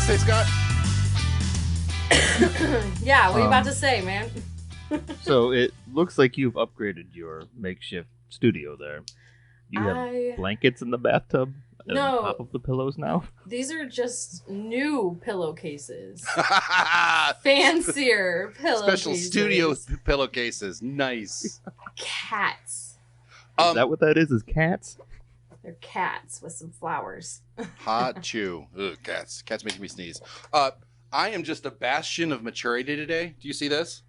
to say, Scott? Yeah, what are you about to say, man? So it looks like you've upgraded your makeshift studio there. You have blankets in the bathtub on top of the pillows now? These are just new pillowcases. Fancier pillowcases. Special studio pillowcases. Nice. Cats. Is that what that is cats? They're cats with some flowers. Hot chew. Ugh, cats. Cats making me sneeze. I am just a bastion of maturity today. Do you see this?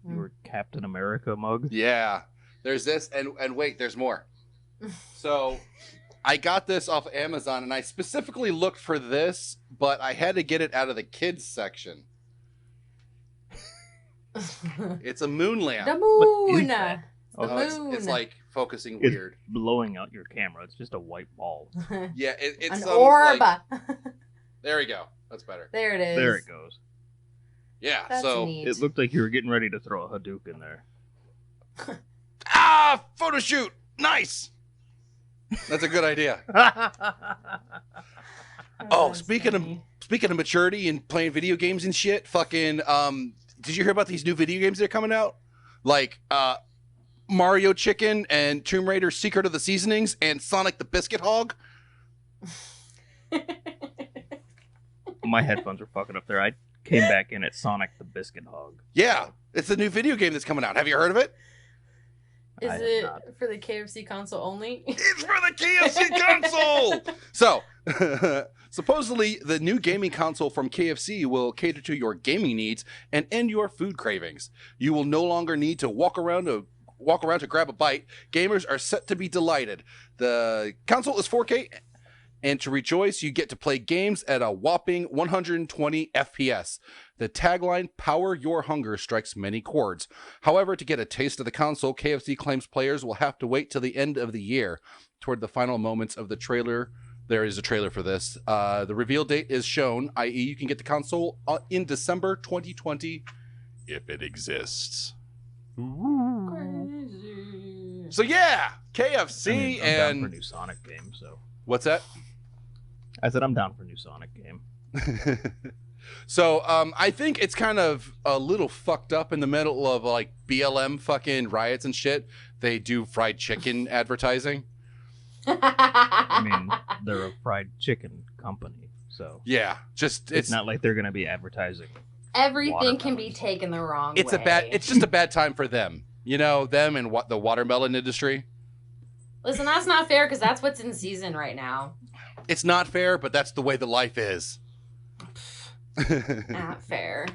Your Captain America mug? Yeah. There's this, and wait, there's more. So, I got this off Amazon, and I specifically looked for this, but I had to get it out of the kids section. It's a moon lamp. The moon! The moon. It's like focusing it's weird. Blowing out your camera. It's just a white ball. Yeah, it's an orb. Like, there we go. That's better. There it is. There it goes. Yeah, That's so neat. It looked like you were getting ready to throw a Hadouken there. Photo shoot. Nice. That's a good idea. Speaking of maturity and playing video games and shit, fucking did you hear about these new video games that are coming out? Like Mario Chicken and Tomb Raider Secret of the Seasonings and Sonic the Biscuit Hog. My headphones were fucking up there. I came back in at Sonic the Biscuit Hog. Yeah, it's a new video game that's coming out. Have you heard of it? Is it for the KFC console only? It's for the KFC console! So, supposedly, the new gaming console from KFC will cater to your gaming needs and end your food cravings. You will no longer need to walk around to grab a bite. Gamers are set to be delighted. The console is 4K, and to rejoice, you get to play games at a whopping 120 FPS. The tagline, "Power Your Hunger," strikes many chords. However, to get a taste of the console, KFC claims players will have to wait till the end of the year. Toward the final moments of the trailer, there is a trailer for this. The reveal date is shown, i.e. you can get the console in December 2020, if it exists. Crazy. So yeah, KFC I'm and... down for a new Sonic game, so... What's that? I said I'm down for a new Sonic game. So I think it's kind of a little fucked up in the middle of like BLM fucking riots and shit. They do fried chicken advertising. I mean, they're a fried chicken company, so yeah, just it's not like they're gonna be advertising. Everything can be taken the wrong way. It's just a bad time for them. You know, them and the watermelon industry. Listen, that's not fair because that's what's in season right now. It's not fair, but that's the way the life is. Not fair.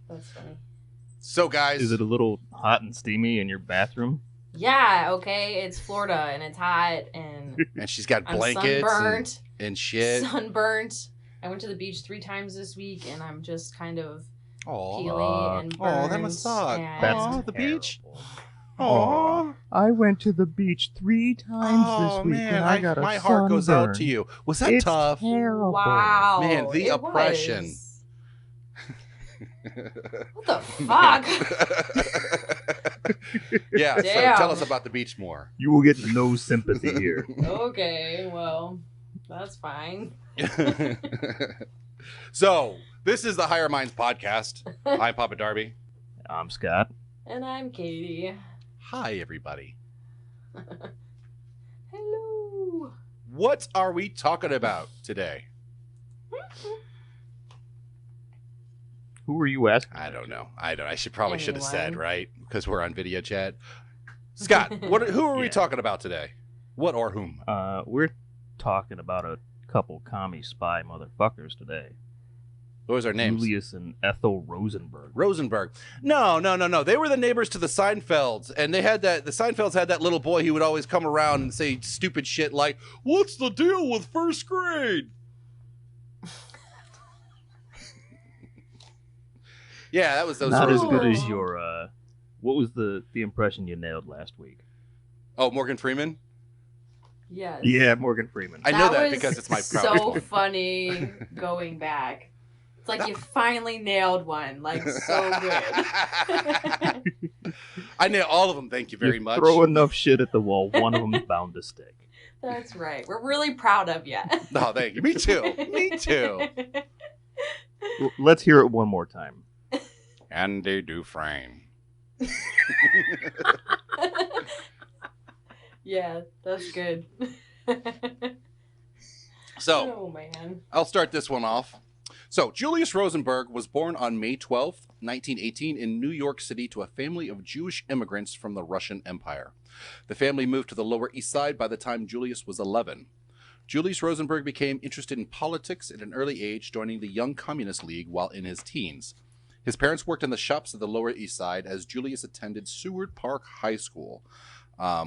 That's funny. So, guys, is it a little hot and steamy in your bathroom? Yeah, okay. It's Florida and it's hot and she's got blankets and shit. Sunburnt. I went to the beach 3 times this week and I'm just kind of peely and burnt. Oh, that must suck. That's the beach. Oh, I went to the beach 3 times this week, man, and I got a my heart goes out to you. Was that it's tough? Terrible. Wow, man, the oppression. Was. What the fuck? Yeah, so Damn. tell us about the beach more. You will get no sympathy here. Okay, well, that's fine. So, this is the Higher Minds podcast. I'm Papa Darby. I'm Scott. And I'm Katie. Hi, everybody. Hello. What are we talking about today? Who are you asking? I don't know. I should have said, right? Because we're on video chat. Scott, who are we talking about today? What or whom? We're talking about a couple commie spy motherfuckers today. What was their names? Julius and Ethel Rosenberg. Rosenberg. No. They were the neighbors to the Seinfelds, and they had the Seinfelds had that little boy who would always come around and say stupid shit like, "What's the deal with first grade?" Yeah, that was those. Not as Rosenbergs. good as your. What was the impression you nailed last week? Oh, Morgan Freeman. Yes. Yeah, Morgan Freeman. I know that because it's my proudest so one. funny going back. It's like you finally nailed one. Like, so good. I nailed all of them. Thank you very much. Throw enough shit at the wall, one of them's bound to stick. That's right. We're really proud of you. No, thank you. Me too. Me too. Let's hear it one more time. Andy Dufresne. Yeah, that's good. So, oh man, I'll start this one off. So, Julius Rosenberg was born on May 12th, 1918 in New York City to a family of Jewish immigrants from the Russian Empire. The family moved to the Lower East Side by the time Julius was 11. Julius Rosenberg became interested in politics at an early age, joining the Young Communist League while in his teens. His parents worked in the shops of the Lower East Side as Julius attended Seward Park High School,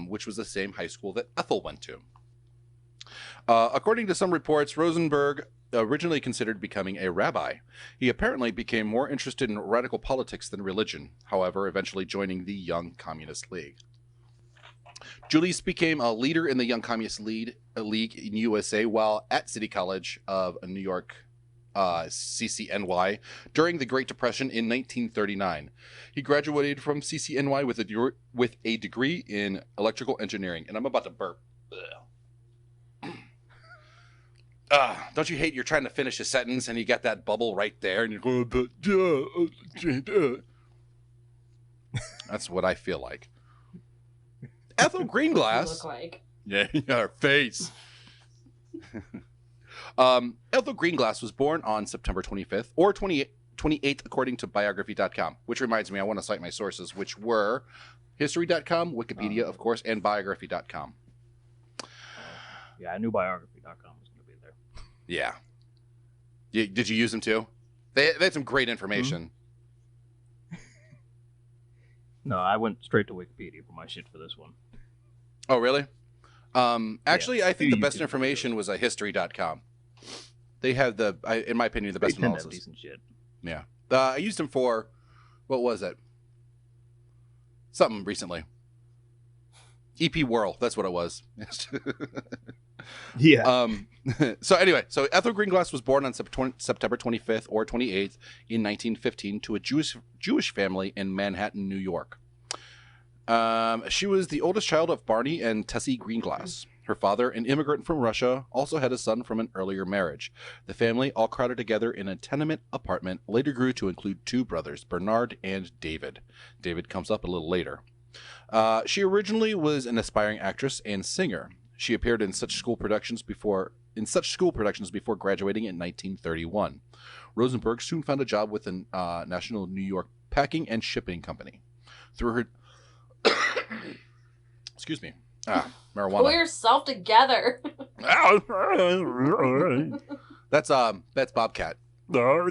which was the same high school that Ethel went to. According to some reports, Rosenberg originally considered becoming a rabbi. He apparently became more interested in radical politics than religion, however, eventually joining the Young Communist League. Julius became a leader in the Young Communist League in USA while at City College of New York, CCNY, during the Great Depression in 1939. He graduated from CCNY with a degree in electrical engineering. And I'm about to burp. Don't you hate you're trying to finish a sentence and you got that bubble right there and you're going, that's what I feel like. Ethel Greenglass. look like. Yeah, her face. Ethel Greenglass was born on September 25th or 28th, according to biography.com, which reminds me, I want to cite my sources, which were history.com, Wikipedia, of course, and biography.com. Yeah, I knew biography.com was going to be there. Yeah. Did you use them too? They had some great information. Mm-hmm. No, I went straight to Wikipedia for my shit for this one. Oh, really? Actually, yeah, I think the best information was history.com. They have in my opinion, the best analysis. Decent shit. Yeah. I used them for, what was it? Something recently. EP Whirl, that's what it was. Yeah. So anyway, Ethel Greenglass was born on September 25th or 28th in 1915 to a Jewish family in Manhattan, New York. She was the oldest child of Barney and Tessie Greenglass. Her father, an immigrant from Russia, also had a son from an earlier marriage. The family, all crowded together in a tenement apartment, later grew to include two brothers, Bernard and David. David comes up a little later. She originally was an aspiring actress and singer. She appeared in such school productions before graduating in 1931. Rosenberg soon found a job with a national New York packing and shipping company. Through her excuse me. Marijuana. Pull yourself together. That's Bobcat. Through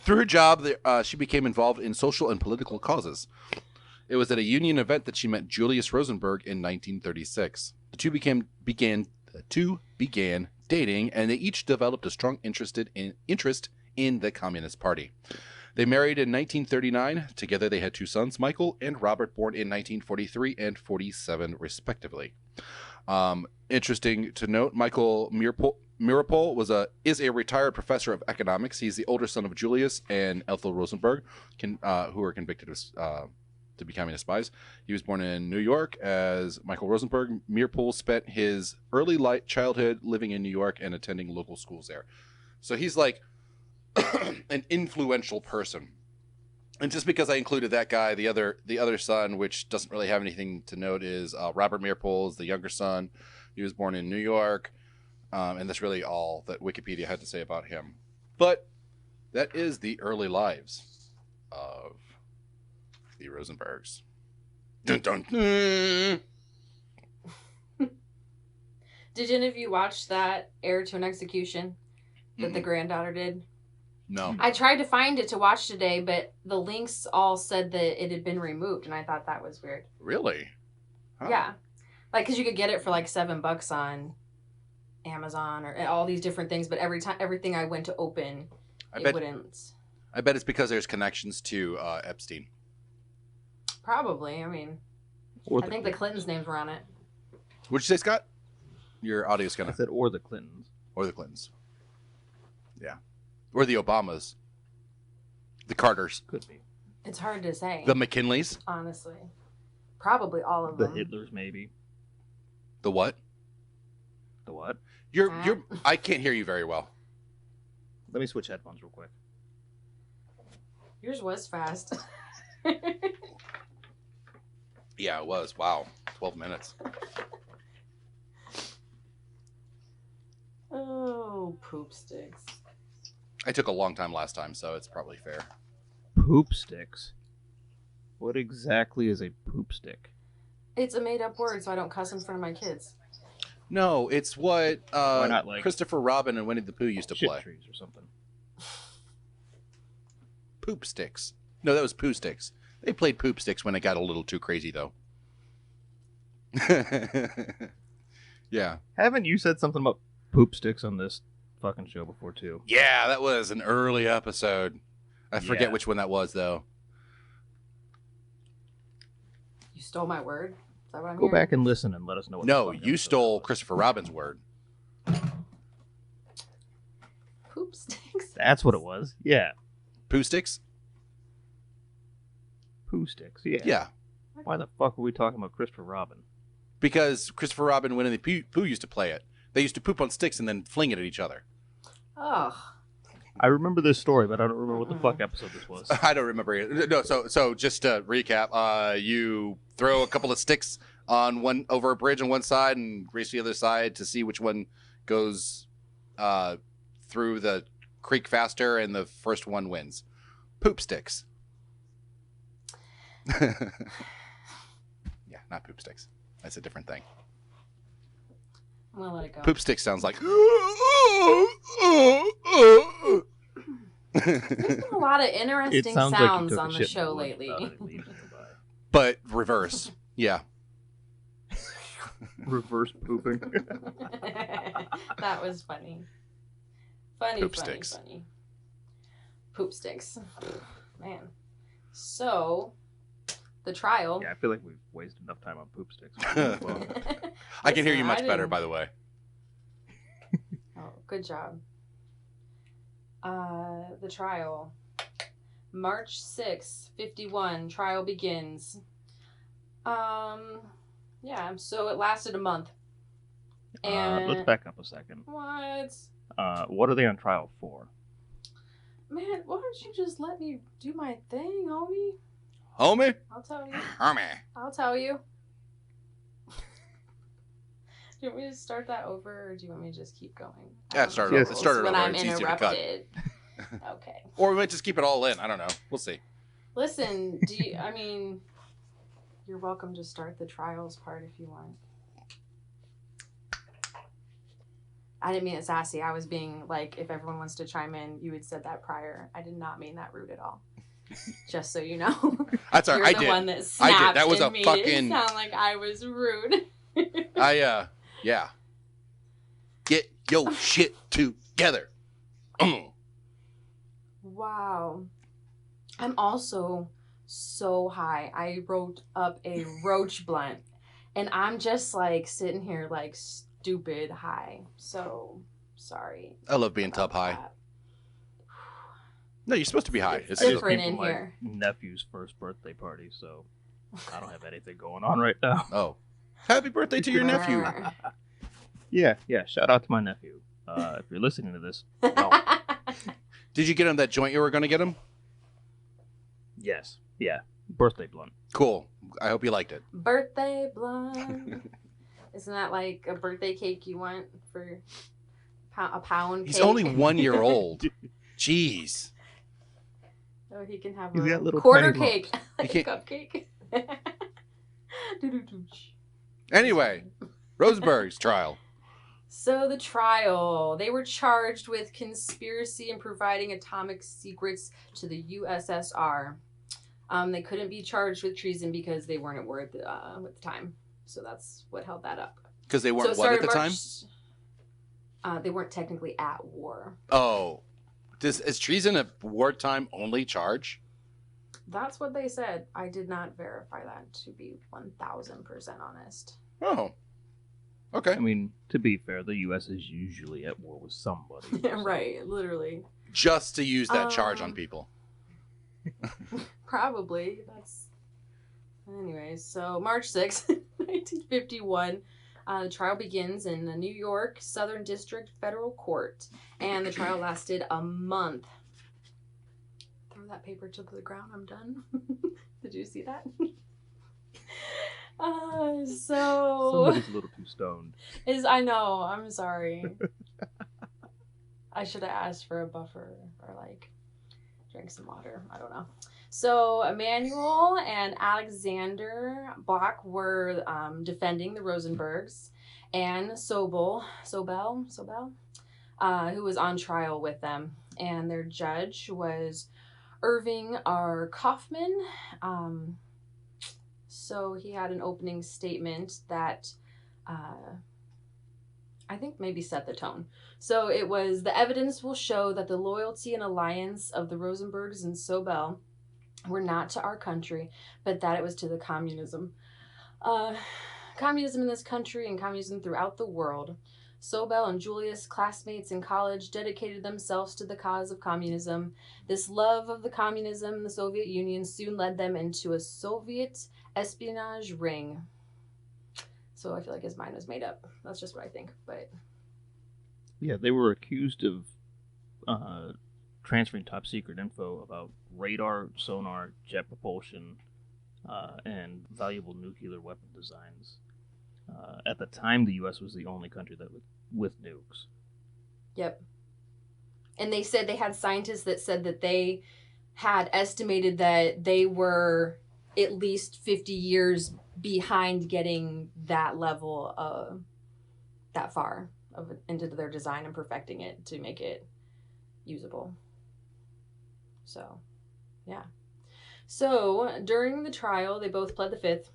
her job, she became involved in social and political causes. It was at a union event that she met Julius Rosenberg in 1936. The two began dating, and they each developed a strong interest in the Communist Party. They married in 1939. Together they had two sons, Michael and Robert, born in 1943 and 47, respectively. Interesting to note, Michael Mirapol is a retired professor of economics. He's the older son of Julius and Ethel Rosenberg, who were convicted to be communist spies. He was born in New York as Michael Rosenberg. Mirapol spent his early childhood living in New York and attending local schools there. So he's like an influential person. And just because I included that guy, the other son, which doesn't really have anything to note, is Robert Mirapol is the younger son. He was born in New York, and that's really all that Wikipedia had to say about him. But that is the early lives of the Rosenbergs. Dun, dun, dun. Did any of you watch that Heir to an Execution that the granddaughter did? No. I tried to find it to watch today, but the links all said that it had been removed, and I thought that was weird. Really? Huh. Yeah. Like, because you could get it for like $7 on Amazon or all these different things, but everything I went to open, wouldn't. I bet it's because there's connections to Epstein. Probably. I mean, I think the Clintons' names were on it. What'd you say, Scott? Your audio's kind I of... said, or the Clintons. Or the Clintons. Yeah. Or the Obamas. The Carters. Could be. It's hard to say. The McKinleys? Honestly. Probably all of them. The Hitlers, maybe. The what? The what? I can't hear you very well. Let me switch headphones real quick. Yours was fast. Yeah, it was. Wow. 12 minutes. Oh, poop sticks. I took a long time last time, so it's probably fair. Poop sticks? What exactly is a poop stick? It's a made-up word, so I don't cuss in front of my kids. No, it's what Why not, like, Christopher Robin and Winnie the Pooh used to shit play. trees or something. Poop sticks. No, that was Pooh sticks. They played poop sticks when it got a little too crazy, though. Yeah. Haven't you said something about poop sticks on this fucking show before, too? Yeah, that was an early episode. I forget which one that was, though. You stole my word? Is that what I'm Go hearing? back and listen and let us know what No, the fuck you episode stole was. Christopher Robin's word. Poop sticks? That's what it was. Yeah. Pooh sticks? Poo sticks. Yeah. Yeah. Why the fuck were we talking about Christopher Robin? Because Christopher Robin and Winnie the Pooh used to play it. They used to poop on sticks and then fling it at each other. Oh. I remember this story, but I don't remember what the fuck episode this was. I don't remember it. No, so just to recap, you throw a couple of sticks on over a bridge on one side and race to the other side to see which one goes through the creek faster, and the first one wins. Poop sticks. Yeah, not poop sticks. That's a different thing. I'm gonna let it go. Poop sticks sounds like. There's been a lot of interesting sounds sounds like you took on a the shit show in the woods lately. without it leaving nearby. But reverse. Yeah. Reverse pooping. That was funny. Funny, Poop funny, sticks. funny. Poop sticks. Man. So, the trial. Yeah, I feel like we've wasted enough time on poop sticks. Well, I can hear you Listen, much I better, didn't- by the way. Oh, good job. The trial. March 6th, 51. Trial begins. Yeah, so it lasted a month. And let's back up a second. What? What are they on trial for? Man, why don't you just let me do my thing, homie? Homie? I'll tell you. Homie. I'll tell you. Do you want me to start that over, or do you want me to just keep going? Yeah, start it it over. over. Start it when over. I'm It's easier to cut. interrupted. Okay. Or we might just keep it all in. I don't know. We'll see. Listen, I mean, you're welcome to start the trials part if you want. I didn't mean it sassy. I was being like, if everyone wants to chime in, you had said that prior. I did not mean that rude at all. Just so you know. That's all You're right. the I one did. that snapped That was and a made fucking- it sound like I was rude. Yeah. Get your shit together. Wow. I'm also so high. I wrote up a roach blunt, and I'm just like sitting here like stupid high. So sorry. I love being tub about high. that. No, you're supposed to be high. It's I just different came in from here. my nephew's first birthday party, so I don't have anything going on right now. Oh. Happy birthday to your nephew. Yeah. Shout out to my nephew. If you're listening to this, no. Did you get him that joint you were going to get him? Yes. Yeah. Birthday blunt. Cool. I hope you liked it. Birthday blunt. Isn't that like a birthday cake you want for a pound He's cake? only 1 year old. Jeez. So he can have He's a got little quarter tiny lumps. cake. Like a cupcake. Anyway, Rosenbergs trial. So the trial, they were charged with conspiracy and providing atomic secrets to the USSR. They couldn't be charged with treason because they weren't at war at the time. So that's what held that up. Because they So weren't it what at started the time? They weren't technically at war. Oh. Is treason a wartime only charge? That's what they said. I did not verify that, to be 1,000% honest. Oh. Okay. I mean, to be fair, the U.S. is usually at war with somebody. So. Right, literally. Just to use that charge on people. Probably. Anyways, so March 6th, 1951, the trial begins in the New York Southern District Federal Court, and the trial lasted a month. Throw that paper to the ground. I'm done. Did you see that? Somebody's a little too stoned. I know. I'm sorry. I should have asked for a buffer or drink some water. I don't know. So Emanuel and Alexander Bach were defending the Rosenbergs, and Sobel, who was on trial with them, and their judge was Irving R. Kaufman. So he had an opening statement that I think maybe set the tone. So it was, the evidence will show that the loyalty and alliance of the Rosenbergs and Sobel were not to our country, but that it was to the communism. Communism in this country and communism throughout the world. Sobel and Julius, classmates in college, dedicated themselves to the cause of communism. This love of the communism in the Soviet Union soon led them into a Soviet espionage ring. So I feel like his mind was made up. That's just what I think. But yeah, they were accused of transferring top secret info about radar, sonar, jet propulsion, and valuable nuclear weapon designs. At the time, the U.S. was the only country that with nukes. Yep. And they said they had scientists that said that they had estimated that they were at least 50 years behind getting that level that far into their design and perfecting it to make it usable. So, yeah. So, during the trial, they both pled the fifth,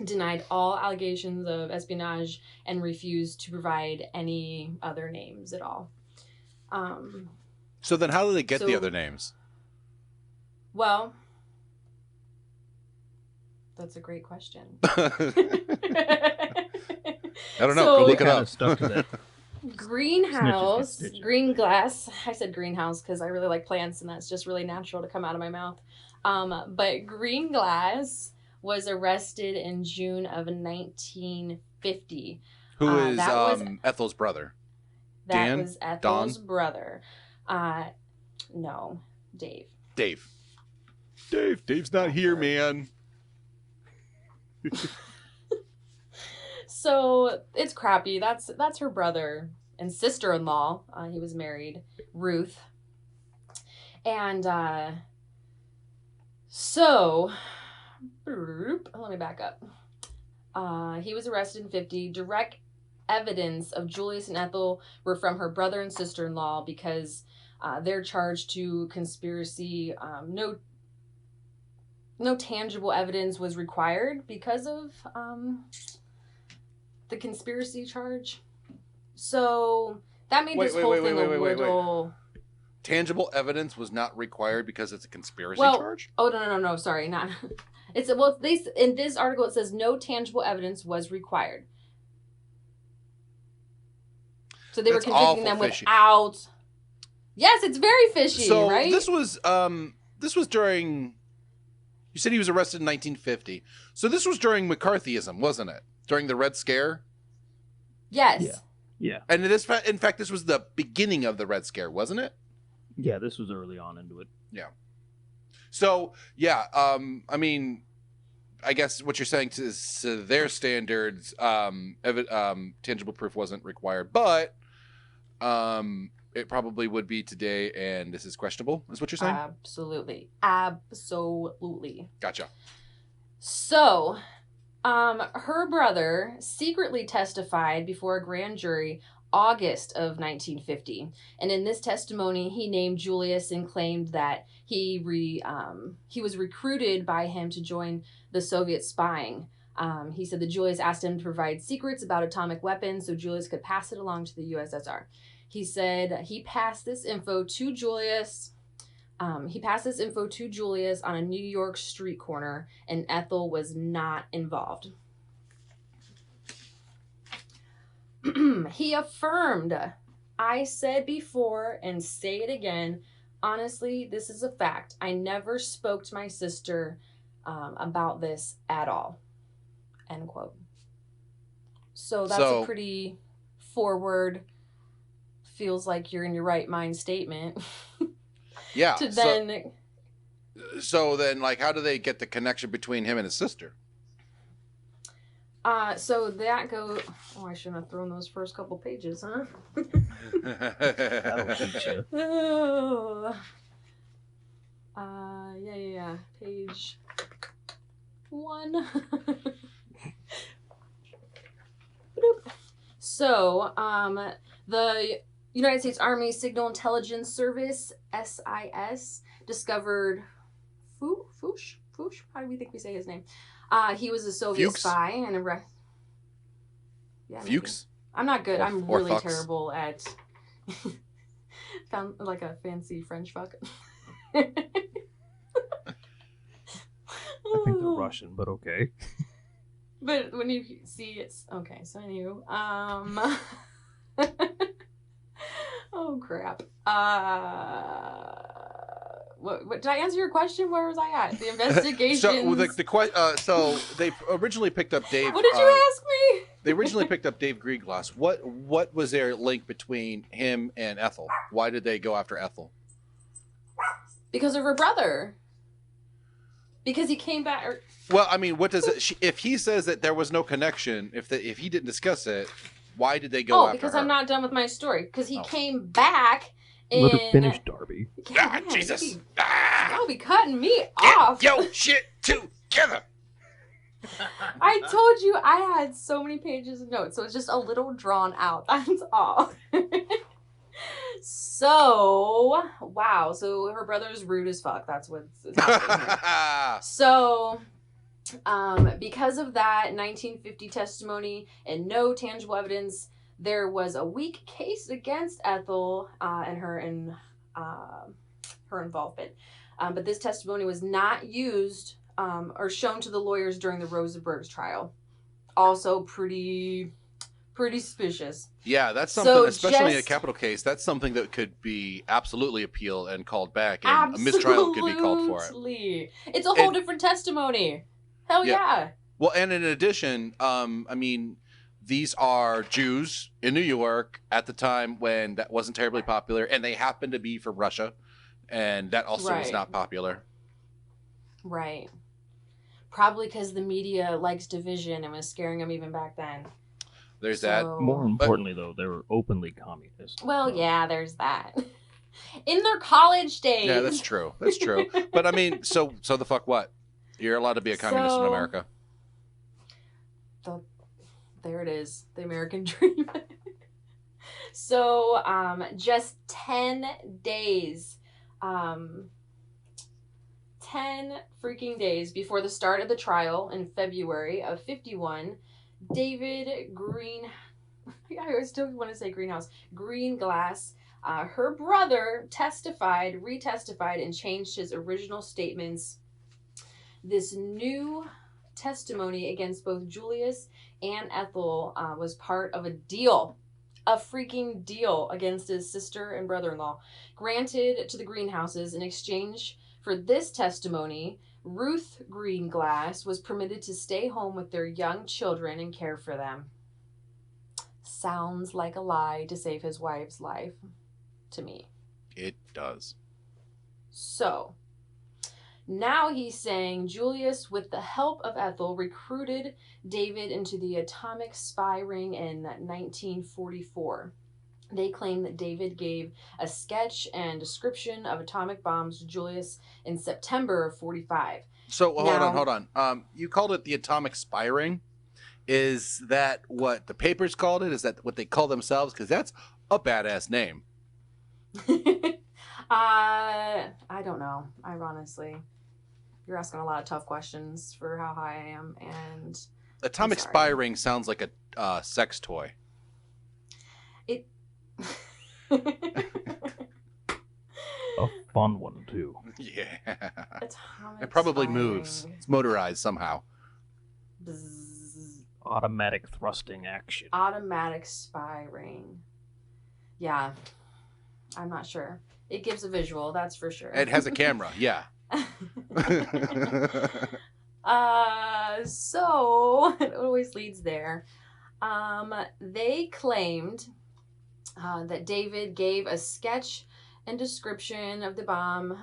denied all allegations of espionage, and refused to provide any other names at all. So then how did they get the other names? Well, that's a great question. I don't know. Go look it up. Stuck to that. Greenhouse, green glass. I said greenhouse because I really like plants, and that's just really natural to come out of my mouth. But Green Glass was arrested in June of 1950. Who is Ethel's brother? That was Ethel's brother. No, Dave. Dave's not here, man. So it's crappy. That's her brother and sister-in-law. He was married, Ruth. And so let me back up. He was arrested in 50. Direct evidence of Julius and Ethel were from her brother and sister-in-law because they're charged to conspiracy. No tangible evidence was required because of the conspiracy charge. So that made this whole thing a little... Tangible evidence was not required because it's a conspiracy charge? Oh, no. Sorry, not... in this article it says no tangible evidence was required. So they were convicting them without... Yes, it's very fishy, right? So this was during... You said he was arrested in 1950. So this was during McCarthyism, wasn't it? During the Red Scare? Yes. Yeah. And it is, in fact, this was the beginning of the Red Scare, wasn't it? Yeah, this was early on into it. Yeah. So, yeah, I mean, I guess what you're saying is to their standards, tangible proof wasn't required, but it probably would be today, and this is questionable, is what you're saying? Absolutely. Gotcha. So, her brother secretly testified before a grand jury August of 1950. And in this testimony, he named Julius and claimed that he was recruited by him to join the Soviet spying. He said that Julius asked him to provide secrets about atomic weapons so Julius could pass it along to the USSR. He said he passed this info to Julius. On a New York street corner, and Ethel was not involved. He affirmed, I said before and say it again, honestly, this is a fact. I never spoke to my sister about this at all. End quote. So that's a pretty forward, feels like you're in your right mind statement. Yeah. To then. So then, like, how do they get the connection between him and his sister? So that goes. Oh, I shouldn't have thrown those first couple pages, huh? That'll teach you. Oh. Yeah. Page 1. So, the United States Army Signal Intelligence Service (SIS) discovered Fuchs. How do we think we say his name? He was a Soviet Fuchs? spy and a Fuchs? I'm not good. I'm really Fuchs. terrible at found like a fancy French fuck. I think they're Russian, but okay. But when you see it's okay. So anyway, oh crap. What did I answer your question? Where was I at? The investigation. So they originally picked up Dave. What did you ask me? They originally picked up Dave Greenglass. What was their link between him and Ethel? Why did they go after Ethel? Because of her brother. Because he came back. Well, I mean, what does it? If he says that there was no connection, if he didn't discuss it, why did they go after her? Because I'm not done with my story. Because he came back. Let her finish, Darby. Jesus! Y'all be cutting me off. Get your shit together. I told you I had so many pages of notes, so it's just a little drawn out. That's all. So, wow. So her brother's rude as fuck. That's what's happening here. So, because of that 1950 testimony and no tangible evidence, there was a weak case against Ethel and her involvement. But this testimony was not used or shown to the lawyers during the Rosenbergs trial. Also pretty suspicious. Yeah, that's something, especially in a capital case, that's something that could be absolutely appealed and called back, and a mistrial could be called for it. It's a whole different testimony. Hell yeah. Well, and in addition, I mean, these are Jews in New York at the time when that wasn't terribly popular, and they happened to be from Russia, and that also was not popular. Right. Probably because the media likes division and was scaring them even back then. There's that. More importantly, though, they were openly communist. Well, yeah, there's that. In their college days. Yeah, that's true. That's true. But I mean, so the fuck what? You're allowed to be a communist in America. There it is. The American dream. So, just 10 days. 10 freaking days before the start of the trial in February of 1951, David I still want to say Greenglass, her brother retestified, and changed his original statements. This new testimony against both Julius and Ethel was part of a freaking deal against his sister and brother-in-law, granted to the Greenhouses. In exchange for this testimony, Ruth Greenglass was permitted to stay home with their young children and care for them. Sounds like a lie to save his wife's life to me. It does. So, now he's saying Julius, with the help of Ethel, recruited David into the atomic spy ring in 1944. They claim that David gave a sketch and description of atomic bombs to Julius in September of 1945. So, hold on. You called it the atomic spy ring. Is that what the papers called it? Is that what they call themselves? Because that's a badass name. I don't know. Honestly, you're asking a lot of tough questions for how high I am, and atomic spy ring sounds like a sex toy. It. A fun one too. Yeah. Atomic it probably spy moves. ring. It's motorized somehow. Bzzz. Automatic thrusting action. Automatic spy ring. Yeah. I'm not sure. It gives a visual, that's for sure. It has a camera, yeah. So it always leads there. They claimed that David gave a sketch and description of the bomb,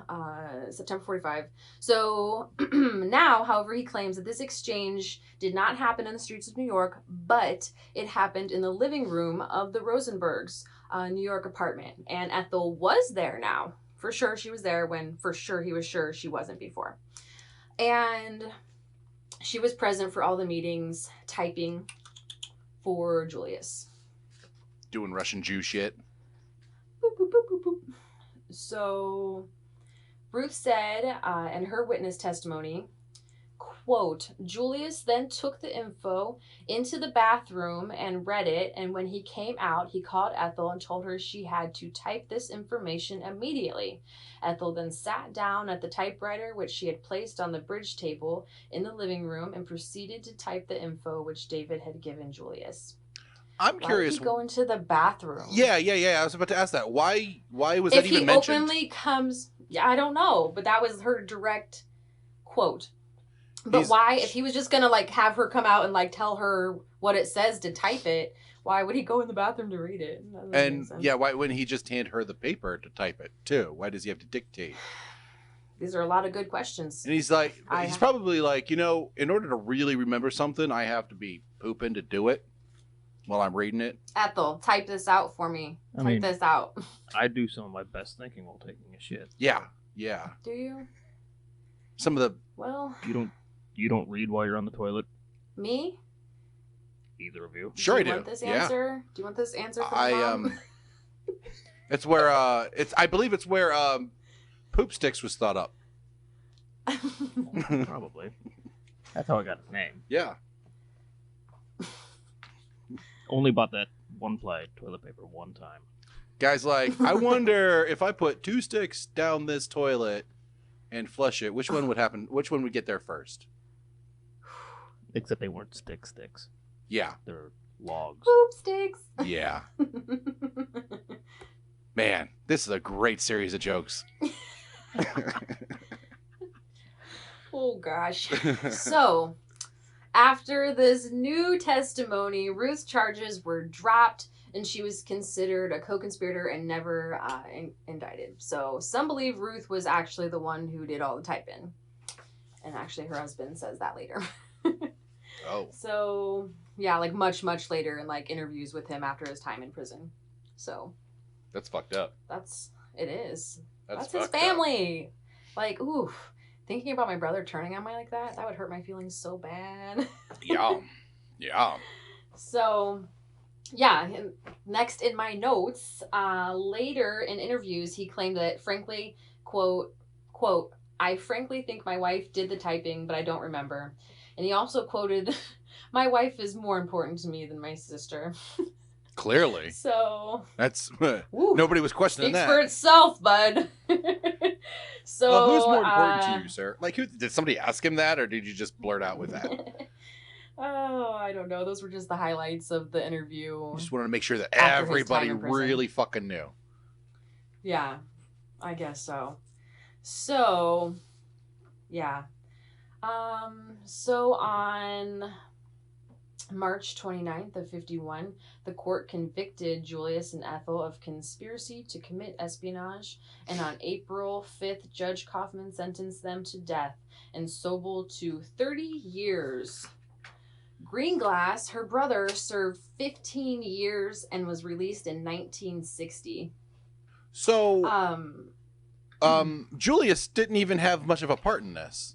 September 45. So now, however, he claims that this exchange did not happen in the streets of New York, but it happened in the living room of the Rosenbergs' New York apartment. And Ethel was there now. For sure she was there when for sure he was sure she wasn't before. And she was present for all the meetings, typing for Julius. Doing Russian Jew shit. Boop, boop, boop, boop, boop. So, Ruth said in her witness testimony, quote, Julius then took the info into the bathroom and read it, and when he came out, he called Ethel and told her she had to type this information immediately. Ethel then sat down at the typewriter, which she had placed on the bridge table in the living room, and proceeded to type the info which David had given Julius. I'm curious. Why did he go into the bathroom? Yeah. I was about to ask that. Why was that even mentioned? If he openly comes... Yeah, I don't know, but that was her direct quote. But why, if he was just going to, like, have her come out and, like, tell her what it says to type it, why would he go in the bathroom to read it? And, yeah, why wouldn't he just hand her the paper to type it, too? Why does he have to dictate? These are a lot of good questions. And he's like, he's probably like, in order to really remember something, I have to be pooping to do it while I'm reading it. Ethel, type this out for me. Type this out. I do some of my best thinking while taking a shit. Yeah. Do you? Some of the... Well... You don't read while you're on the toilet? Me? Either of you? Sure I do. Do you want this answer? Yeah. Do you want this answer from Mom? It's where, I believe it's where, Poop Sticks was thought up. Probably. That's how I got his name. Yeah. Only bought that one-ply toilet paper one time. Guy's like, I wonder if I put 2 sticks down this toilet and flush it, which one would happen? Which one would get there first? Except they weren't sticks. Yeah. They're logs. Poop sticks. Yeah. Man, this is a great series of jokes. Oh, gosh. So... After this new testimony, Ruth's charges were dropped and she was considered a co-conspirator and never indicted. So some believe Ruth was actually the one who did all the typing. And actually her husband says that later. Oh. So, yeah, like much, much later in like interviews with him after his time in prison. So. That's fucked up. It is. That's his fucked family. Up. Like, oof. Thinking about my brother turning on me like that would hurt my feelings so bad. Yeah. So, yeah. Next in my notes, later in interviews, he claimed that frankly, quote, I frankly think my wife did the typing, but I don't remember. And he also quoted, my wife is more important to me than my sister. Clearly. So. That's, nobody was questioning that. Speaks for itself, bud. So, who's more important to you, sir? Like, did somebody ask him that, or did you just blurt out with that? Oh, I don't know. Those were just the highlights of the interview. You just wanted to make sure that everybody really fucking knew. Yeah, I guess so. So, yeah. So on March 29th of 51, the court convicted Julius and Ethel of conspiracy to commit espionage, and on April 5th, Judge Kaufman sentenced them to death and Sobel to 30 years. Greenglass, her brother, served 15 years and was released in 1960. So, Julius didn't even have much of a part in this.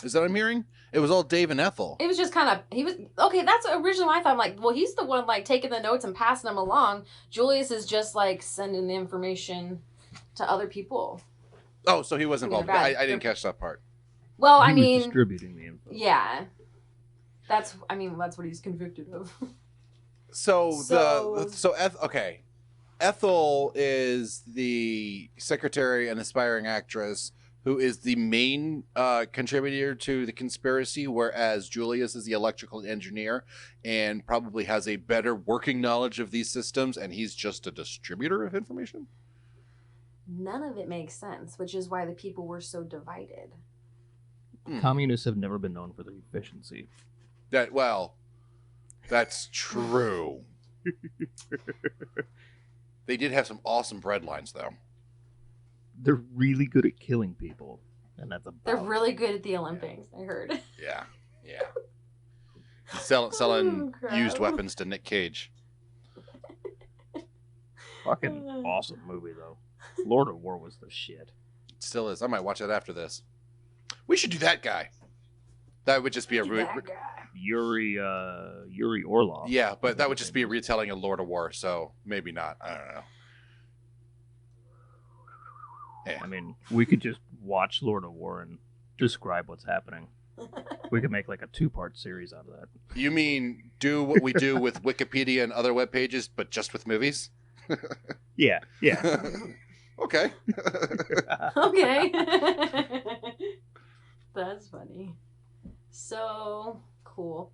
Is that what I'm hearing? It was all Dave and Ethel. It was just kind of, that's originally my thought. I'm like, well, he's the one, like, taking the notes and passing them along. Julius is just, like, sending the information to other people. Oh, so he wasn't involved. I didn't catch that part. Well, he was distributing the info. Yeah. That's what he's convicted of. Ethel is the secretary and aspiring actress who is the main contributor to the conspiracy, whereas Julius is the electrical engineer and probably has a better working knowledge of these systems, and he's just a distributor of information? None of it makes sense, which is why the people were so divided. Communists have never been known for their efficiency. That's true. They did have some awesome bread lines, though. They're really good at killing people, and that's about They're really good at the Olympics, I heard. Yeah. Selling crap. used weapons to Nick Cage. fucking awesome movie though. Lord of War was the shit. It still is. I might watch it after this. We should do that guy. That would just be Yuri Orlov. Yeah, but that would just be a retelling of Lord of War, so maybe not. I don't know. Yeah. I mean, we could just watch Lord of War and describe what's happening. We could make like a 2-part series out of that. You mean do what we do with Wikipedia and other web pages, but just with movies? Yeah. Okay. Okay. That's funny. So cool.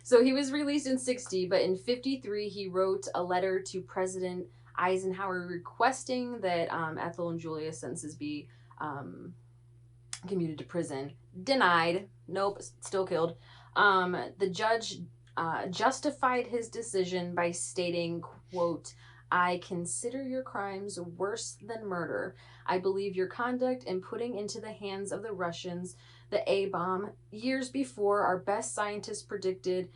So he was released in 1960, but in 1953 he wrote a letter to President Eisenhower requesting that Ethel and Julia's sentences be commuted to prison. Denied. Nope, still killed. The judge justified his decision by stating, quote, "I consider your crimes worse than murder. I believe your conduct in putting into the hands of the Russians the A-bomb years before our best scientists predicted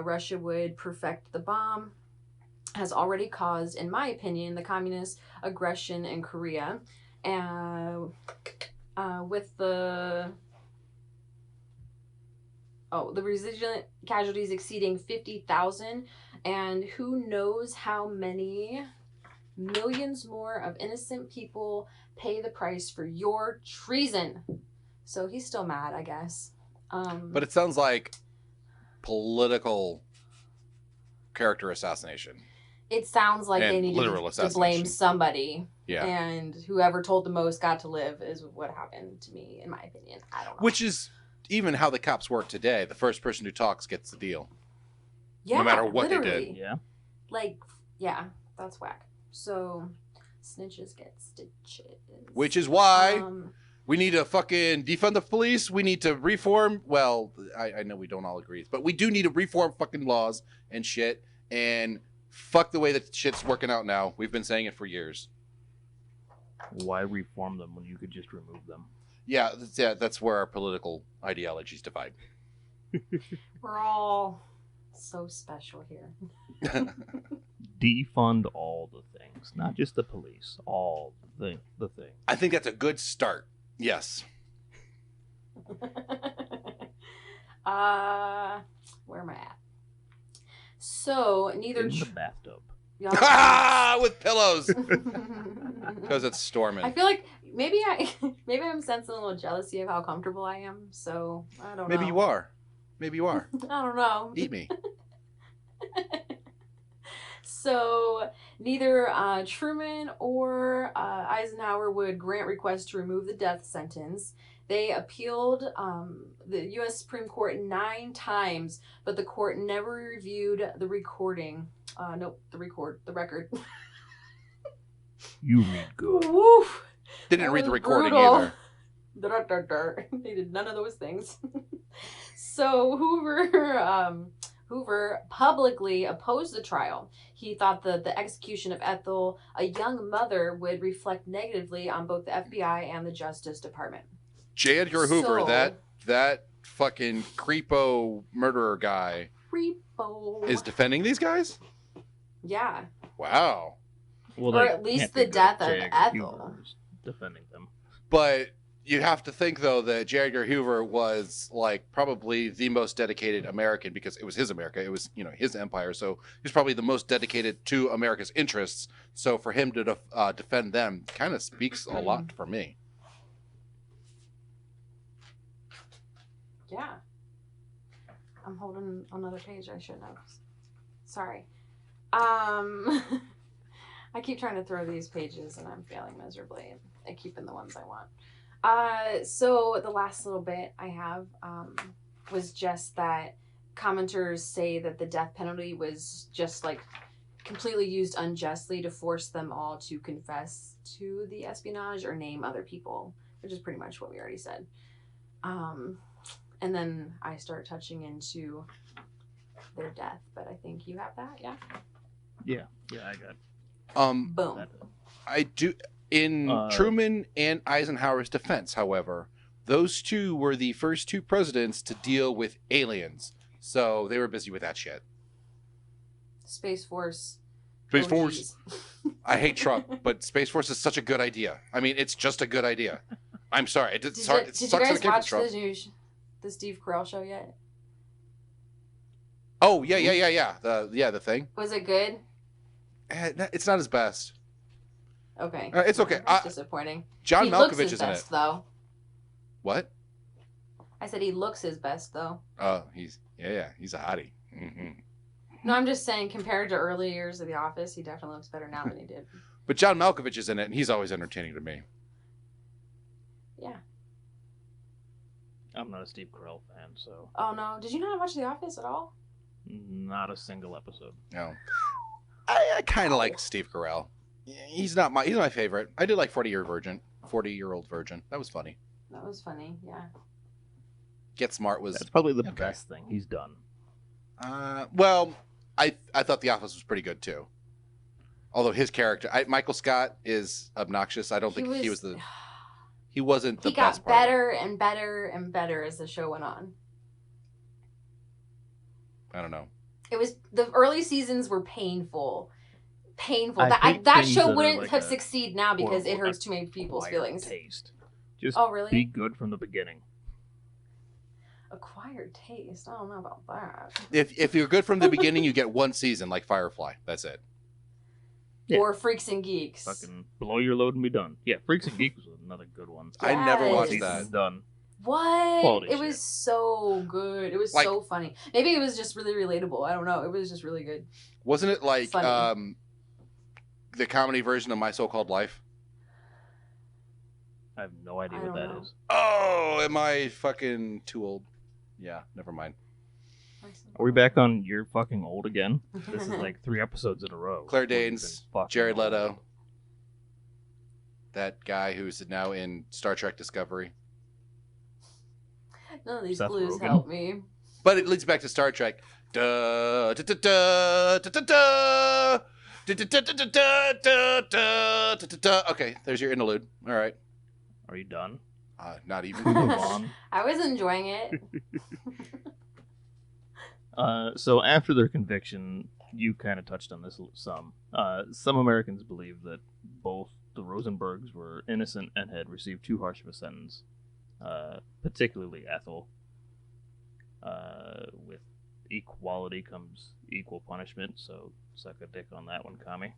Russia would perfect the bomb has already caused, in my opinion, the communist aggression in Korea. With the residual casualties exceeding 50,000, and who knows how many millions more of innocent people pay the price for your treason." So he's still mad, I guess. But it sounds like political character assassination. It sounds like And they needed literal to blame assassination. somebody. Yeah. And whoever told the most got to live is what happened to me, in my opinion. I don't know. Which is even how the cops work today. The first person who talks gets the deal. Yeah, no matter what they literally. did. Yeah. Like, yeah, that's whack. So, snitches get stitches. Which is why we need to fucking defund the police. We need to reform. Well, I know we don't all agree, but we do need to reform fucking laws and shit. And fuck the way that shit's working out now. We've been saying it for years. Why reform them when you could just remove them? Yeah, that's where our political ideologies divide. We're all so special here. Defund all the things, not just the police, all the things. I think that's a good start. Yes. Where am I at? So neither In the bathtub. With pillows. Because it's storming. I feel like maybe I'm sensing a little jealousy of how comfortable I am. So I don't know. Maybe you are. Maybe you are. I don't know. Eat me. So neither Truman or Eisenhower would grant requests to remove the death sentence. They appealed the U.S. Supreme Court 9 times, but the court never reviewed the recording. The record. You read good. Woo! They didn't read the recording brutal. either. They did none of those things. So Hoover publicly opposed the trial. He thought that the execution of Ethel, a young mother, would reflect negatively on both the FBI and the Justice Department. J. Edgar Hoover, that fucking creepo murderer guy, is defending these guys? Yeah. Wow. Well, Or at least the death of Ethel. Defending them. But you have to think, though, that J. Edgar Hoover was like probably the most dedicated American, because it was his America. It was, his empire. So he's probably the most dedicated to America's interests. So for him to defend them kind of speaks a lot for me. Yeah. I'm holding another page I should have. Sorry. I keep trying to throw these pages and I'm failing miserably. I keep in the ones I want. So the last little bit I have was just that commenters say that the death penalty was just like completely used unjustly to force them all to confess to the espionage or name other people, which is pretty much what we already said. And then I start touching into their death, but I think you have that, yeah? Yeah, I got Boom. that. I do. In Truman and Eisenhower's defense, however, those two were the first two presidents to deal with aliens. So they were busy with that shit. Space Force. Space OGs. Force. I hate Trump, but Space Force is such a good idea. I mean, it's just a good idea. I'm sorry. It Did sucks you that it guys came from watch Trump. the Steve Carell show yet? Oh, yeah. The thing. Was it good? It's not his best. Okay. It's okay. That's disappointing. John he Malkovich looks his is in best, it. though. What? I said he looks his best, though. Oh, he's a hottie. Mm-hmm. No, I'm just saying, compared to early years of The Office, he definitely looks better now than he did. But John Malkovich is in it, and he's always entertaining to me. Yeah. I'm not a Steve Carell fan, so Oh, no. Did you not watch The Office at all? not a single episode. No. I kind of like Steve Carell. He's my favorite. I did like 40-Year-Old Virgin. That was funny. That was funny, yeah. Get Smart was That's probably the okay. best thing he's done. Well, I thought The Office was pretty good too. Although his character, Michael Scott, is obnoxious. I don't think he was the. He wasn't the best. He got better and better and better as the show went on. I don't know. It was the early seasons were painful. I hate That things show that are wouldn't like have a succeeded now because it horrible hurts too many people's acquired feelings. Taste. Just Oh, really? be good from the beginning. Acquired taste. I don't know about that. If you're good from the beginning, you get one season like Firefly. That's it. Yeah. Or Freaks and Geeks. Fucking blow your load and be done. Yeah, Freaks and Geeks was another good one. I never watched Season's that. Done. What? Quality It was shit. so good. It was Like- so funny. Maybe it was just really relatable. I don't know. It was just really good. Wasn't it like Funny. the comedy version of My So-Called Life? I have no idea I what don't that know. is. Oh, am I fucking too old? Yeah, never mind. Are we back on You're Fucking Old again? This is like 3 episodes in a row. Claire where we've Danes, been fucking Jared old. Leto, that guy who's now in Star Trek Discovery. None of these Seth clues Rogen. help me. But it leads back to Star Trek. Da, da, da, da, da, da, da. Da, da, da, da, da, da, da, da, da. Okay, there's your interlude. All right. Are you done? Not even Move close. on. I was enjoying it. So after their conviction, you kind of touched on this some. Some Americans believe that both the Rosenbergs were innocent and had received too harsh of a sentence, particularly Ethel. With equality comes equal punishment, so suck a dick on that one, Kami.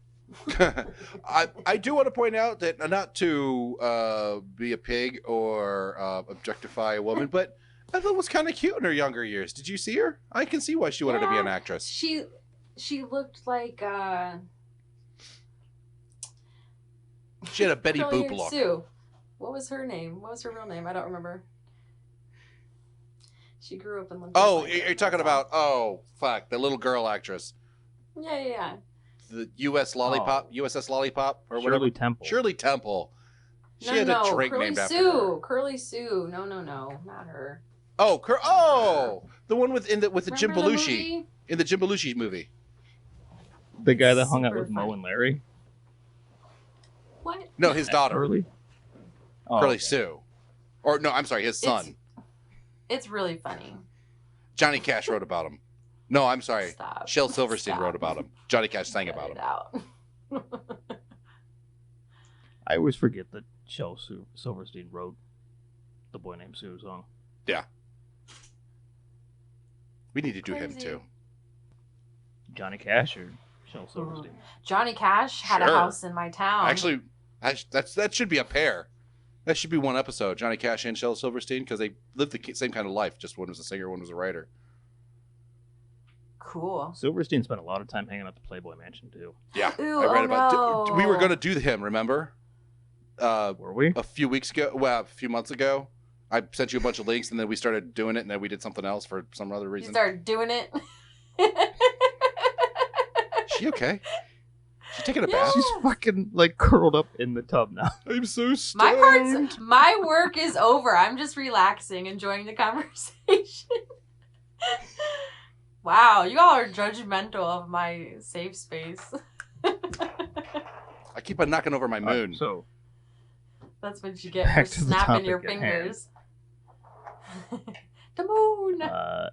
I do want to point out that not to be a pig or objectify a woman, but Ethel was kind of cute in her younger years. Did you see her? I can see why she wanted to be an actress. She looked like She had a Betty Curly Boop Haired look. Sue. What was her name? What was her real name? I don't remember. She grew up in. Oh, you're talking about the little girl actress, Yeah. the U.S. Lollipop, USS Lollipop, or whatever. Shirley Temple. Shirley Temple. She No, had no, a drink Curly named Sue. after her. Curly Sue. No, not her. Oh, the one with the Jim Remember the Belushi movie? in the Jim Belushi movie. The guy that hung out Super with Mo funny. and Larry. What? No, his daughter, Curly. Oh, Curly okay. Sue, or no, I'm sorry, his son. It's really funny. Johnny Cash wrote about him. No, I'm sorry. Stop. Shel Silverstein Stop. wrote about him. Johnny Cash sang Cut about it him. out. I always forget that Silverstein wrote the Boy Named Sue song. Yeah. We need to do him Crazy. too. Johnny Cash or Shel Silverstein? Johnny Cash had a Sure. house in my town. Actually, that should be a pair. That should be one episode. Johnny Cash and Shel Silverstein, because they lived the same kind of life. Just one was a singer, one was a writer. Cool. Silverstein spent a lot of time hanging out at the Playboy Mansion too. Yeah, Ooh, I read oh about. no. We were going to do him. Remember? Were we? a few weeks ago. Well, a few months ago. I sent you a bunch of links, and then we started doing it, and then we did something else for some other You reason. started doing it. She okay? She taking a Yeah. bath? She's fucking like curled up in the tub now. I'm so stoned. My work is over. I'm just relaxing, enjoying the conversation. Wow, you all are judgmental of my safe space. I keep on knocking over my moon. So That's what you get Back for to the snapping your topic at hand. fingers. The moon.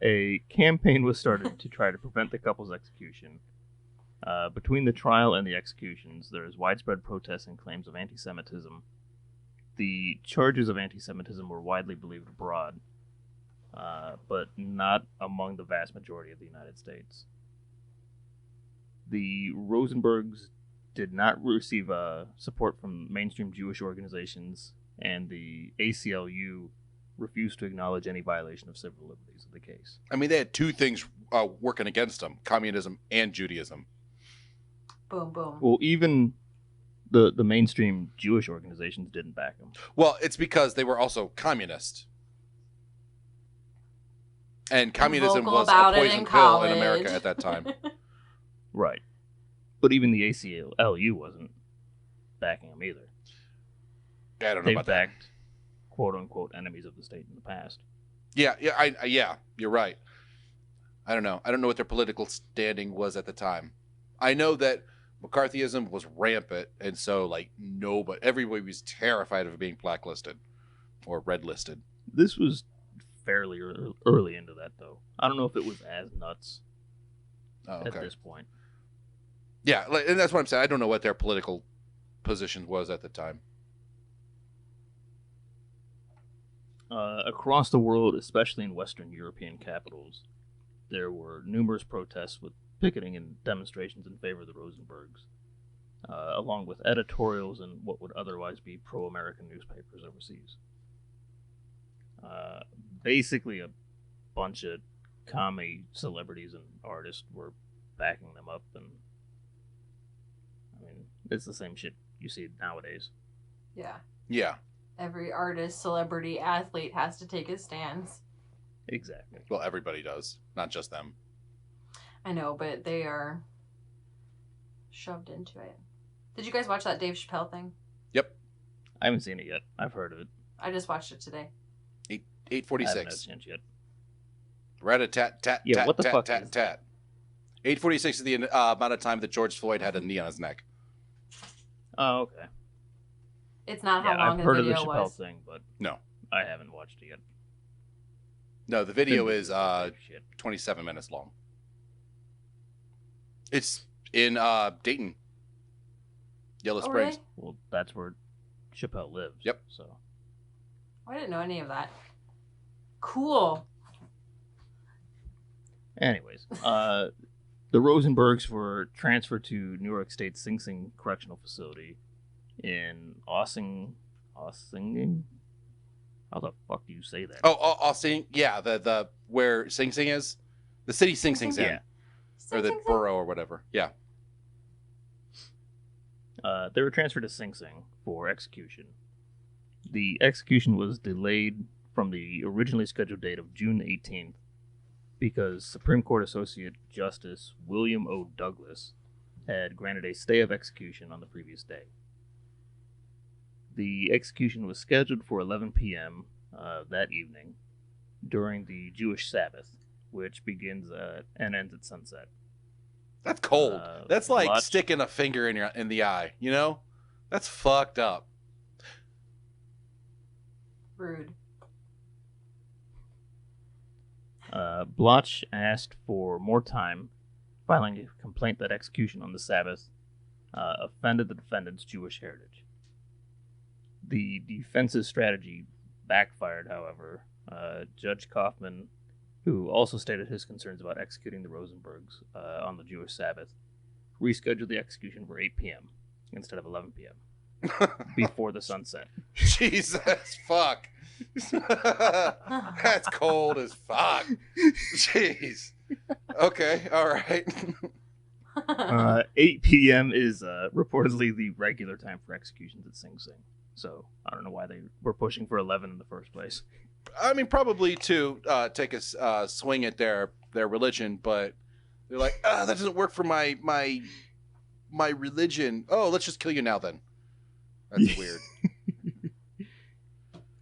a campaign was started to try to prevent the couple's execution. Between the trial and the executions, there is widespread protests and claims of anti-Semitism. The charges of anti-Semitism were widely believed abroad, but not among the vast majority of the United States. The Rosenbergs did not receive support from mainstream Jewish organizations, and the ACLU refused to acknowledge any violation of civil liberties of the case. I mean, they had two things working against them: communism and Judaism. Boom, boom. Well, even the mainstream Jewish organizations didn't back them. Well, it's because they were also communist. And communism Vocal was a about it poison in pill in college. America at that time. Right. But even the ACLU wasn't backing them either. Yeah, I don't know They about that. backed quote-unquote enemies of the state in the past. Yeah, you're right. I don't know. I don't know what their political standing was at the time. I know that McCarthyism was rampant, and so everybody was terrified of being blacklisted or red listed. This was fairly early into that, though. I don't know if it was as nuts Oh, at okay. this point. Yeah, and that's what I'm saying. I don't know what their political position was at the time. Across the world, especially in Western European capitals, there were numerous protests with picketing and demonstrations in favor of the Rosenbergs, along with editorials in what would otherwise be pro-American newspapers overseas. Basically, a bunch of commie celebrities and artists were backing them up, and I mean, it's the same shit you see nowadays. Yeah. Yeah. Every artist, celebrity, athlete has to take his stands. Exactly. Well, everybody does, not just them. I know, but they are shoved into it. Did you guys watch that Dave Chappelle thing? Yep. I haven't seen it yet. I've heard of it. I just watched it today. I haven't had a 8:46. chance yet. Rat-a-tat-tat, Yeah, tat, what the tat, fuck tat, is tat. 8:46 is the amount of time that George Floyd had a knee on his neck. Oh, okay. It's not Yeah, how long I've heard the of the video Chappelle was. thing, but No. I haven't watched it yet. No, the video is Shit. 27 minutes long. It's in Dayton, Yellow Oh, Springs. really? Well, that's where Chappelle lives. Yep. So I didn't know any of that. Cool. anyways, the Rosenbergs were transferred to New York State Sing Sing Correctional Facility in Ossingin. How the fuck do you say that? Oh, Austin, yeah, the where Sing Sing is, the city Sing Sing's in, Yeah. or the borough or whatever. Yeah. They were transferred to Sing Sing for execution. The execution was delayed from the originally scheduled date of June 18th because Supreme Court Associate Justice William O. Douglas had granted a stay of execution on the previous day. The execution was scheduled for 11 p.m. That evening during the Jewish Sabbath, which begins and ends at sunset. That's cold. That's like lots- sticking a finger in the eye, you know? That's fucked up. Rude. Bloch asked for more time, filing a complaint that execution on the Sabbath offended the defendant's Jewish heritage. The defense's strategy backfired, however. Judge Kaufman, who also stated his concerns about executing the Rosenbergs on the Jewish Sabbath, rescheduled the execution for 8 p.m. instead of 11 p.m. before the sunset. Jesus, fuck. That's cold as fuck. Jeez. Okay, all right. 8 p.m. is reportedly the regular time for executions at Sing Sing. So I don't know why they were pushing for 11 in the first place. I mean, probably to take a swing at their religion, but they're like, that doesn't work for my religion. Oh, let's just kill you now then. That's weird.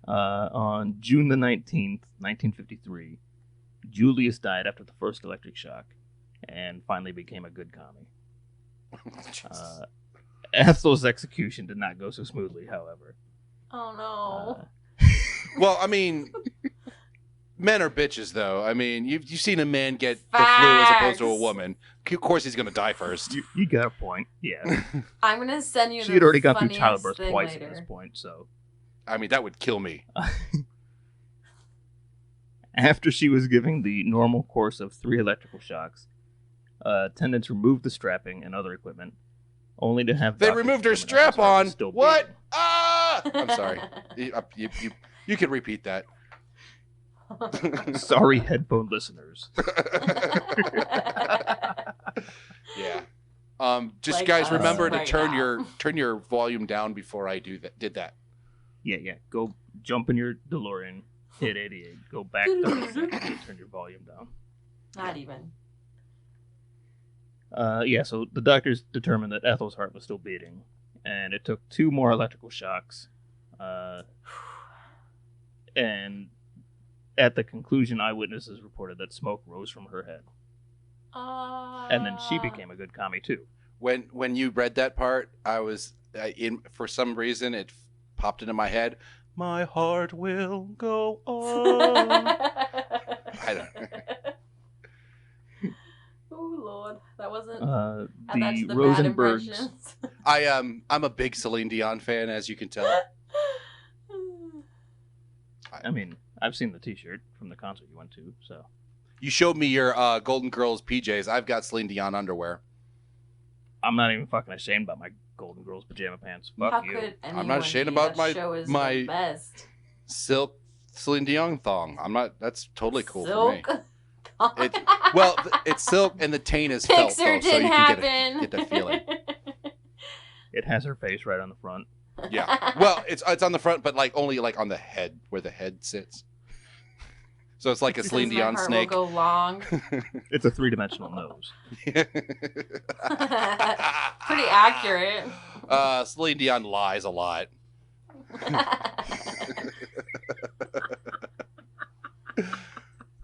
On June the 19th, 1953, Julius died after the first electric shock and finally became a good commie. Ethel's execution did not go so smoothly, however. Oh, no. Well, I mean, men are bitches, though. I mean, you've seen a man get the flu as opposed to a woman. Of course he's going to die first. You got a point, yeah. I'm going to send you She had already gone through funniest childbirth thing twice later. at this point, so... I mean, that would kill me. After she was given the normal course of 3 electrical shocks, attendants removed the strapping and other equipment, only to have... They removed her strap on! What? Ah! I'm sorry. You can repeat that. Sorry, headphone listeners. Yeah. Just Like guys, us remember to right turn your volume down before I did that. Yeah. Go jump in your DeLorean, hit 88, go back 30 seconds, turn your volume down. Not even. So the doctors determined that Ethel's heart was still beating, and it took 2 more electrical shocks. And at the conclusion, eyewitnesses reported that smoke rose from her head. And then she became a good commie, too. When you read that part, I was for some reason it popped into my head. My heart will go on. I don't. Oh Lord, that wasn't. The That's the bad Rosenbergs. impressions. I'm a big Celine Dion fan, as you can tell. I mean, I've seen the T-shirt from the concert you went to, so. You showed me your Golden Girls PJs. I've got Celine Dion underwear. I'm not even fucking ashamed about my Golden Girls pajama pants. Fuck How you. could anyone I'm not ashamed be? about That show is my the best. silk Celine Dion thong. I'm not. That's totally cool Silk. for me. It's silk and the taint is felt, Pixar though, so didn't you happen. can get that feeling. It has her face right on the front. Yeah. Well, it's on the front, but only on the head where the head sits. So it's like a Celine Says Dion my heart snake. will go long. It's a 3-dimensional nose. Pretty accurate. Celine Dion lies a lot.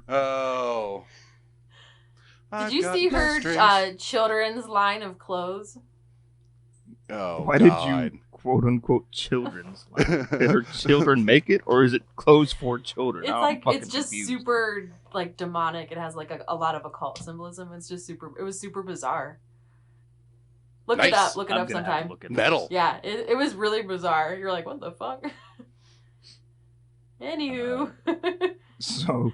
Oh. Did you see her children's line of clothes? Oh, Why God. did you quote-unquote children's line? Did her children make it, or is it clothes for children? It's Now I'm fucking it's just confused. super demonic. It has a lot of occult symbolism. It's just it was super bizarre. Look it Nice. up. Look it I'm up gonna have to sometime. look at Metal. this. Yeah, it was really bizarre. You're like, what the fuck? Anywho. So,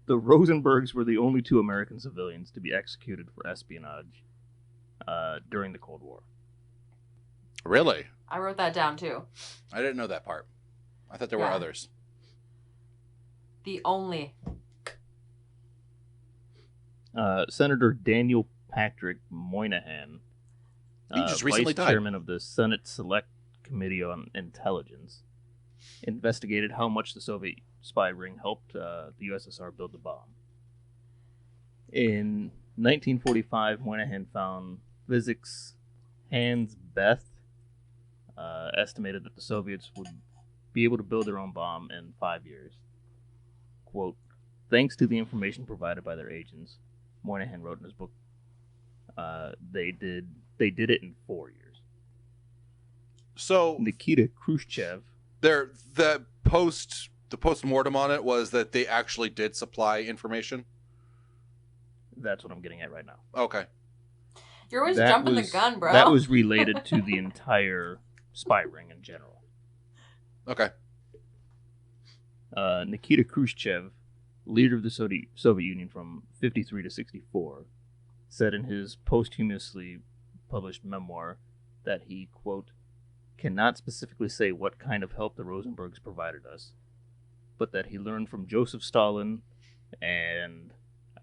the Rosenbergs were the only 2 American civilians to be executed for espionage during the Cold War. Really? I wrote that down too. I didn't know that part. I thought there were Yeah. others. The only. Senator Daniel Patrick Moynihan, He just recently vice died. chairman of the Senate Select Committee on Intelligence, investigated how much the Soviet spy ring helped the USSR build the bomb. In 1945, Moynihan found physics Hans Bethe estimated that the Soviets would be able to build their own bomb in 5 years. Quote, thanks to the information provided by their agents, Moynihan wrote in his book, they did it in 4 years. So Nikita Khrushchev. the post-mortem on it was that they actually did supply information. That's what I'm getting at right now. Okay. You're always That jumping was- the gun, bro. That was related to the entire spy ring in general. Okay. Nikita Khrushchev, leader of the Soviet Union from 53 to 64, said in his posthumously published memoir that he, quote, cannot specifically say what kind of help the Rosenbergs provided us, but that he learned from Joseph Stalin, and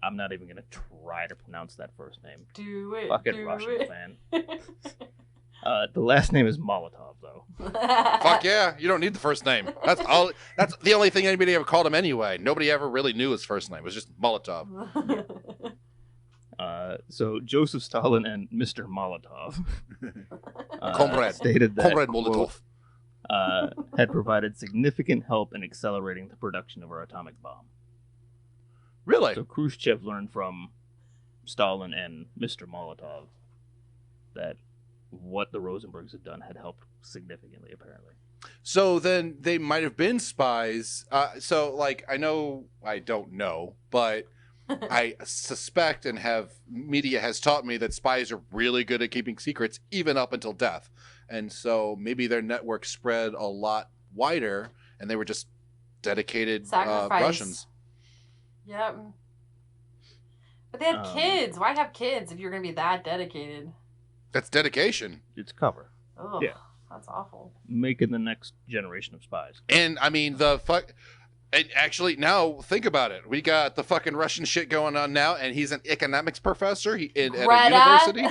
I'm not even going to try to pronounce that first name. Do it. Fucking do Russian it. fan. The last name is Molotov, though. Fuck yeah, you don't need the first name. That's all. That's the only thing anybody ever called him anyway. Nobody ever really knew his first name. It was just Molotov. So Joseph Stalin and Mr. Molotov Comrade. stated that Comrade Molotov. had provided significant help in accelerating the production of our atomic bomb. Really? So Khrushchev learned from Stalin and Mr. Molotov that what the Rosenbergs had done had helped significantly, apparently. So then they might have been spies. I don't know, but I suspect and media has taught me that spies are really good at keeping secrets, even up until death. And so maybe their network spread a lot wider, and they were just dedicated Russians. Yep. But they had kids. Why have kids if you're going to be that dedicated? That's dedication. It's cover. Oh, yeah. That's awful. Making the next generation of spies. And I mean, actually, now think about it. We got the fucking Russian shit going on now, and he's an economics professor at a university.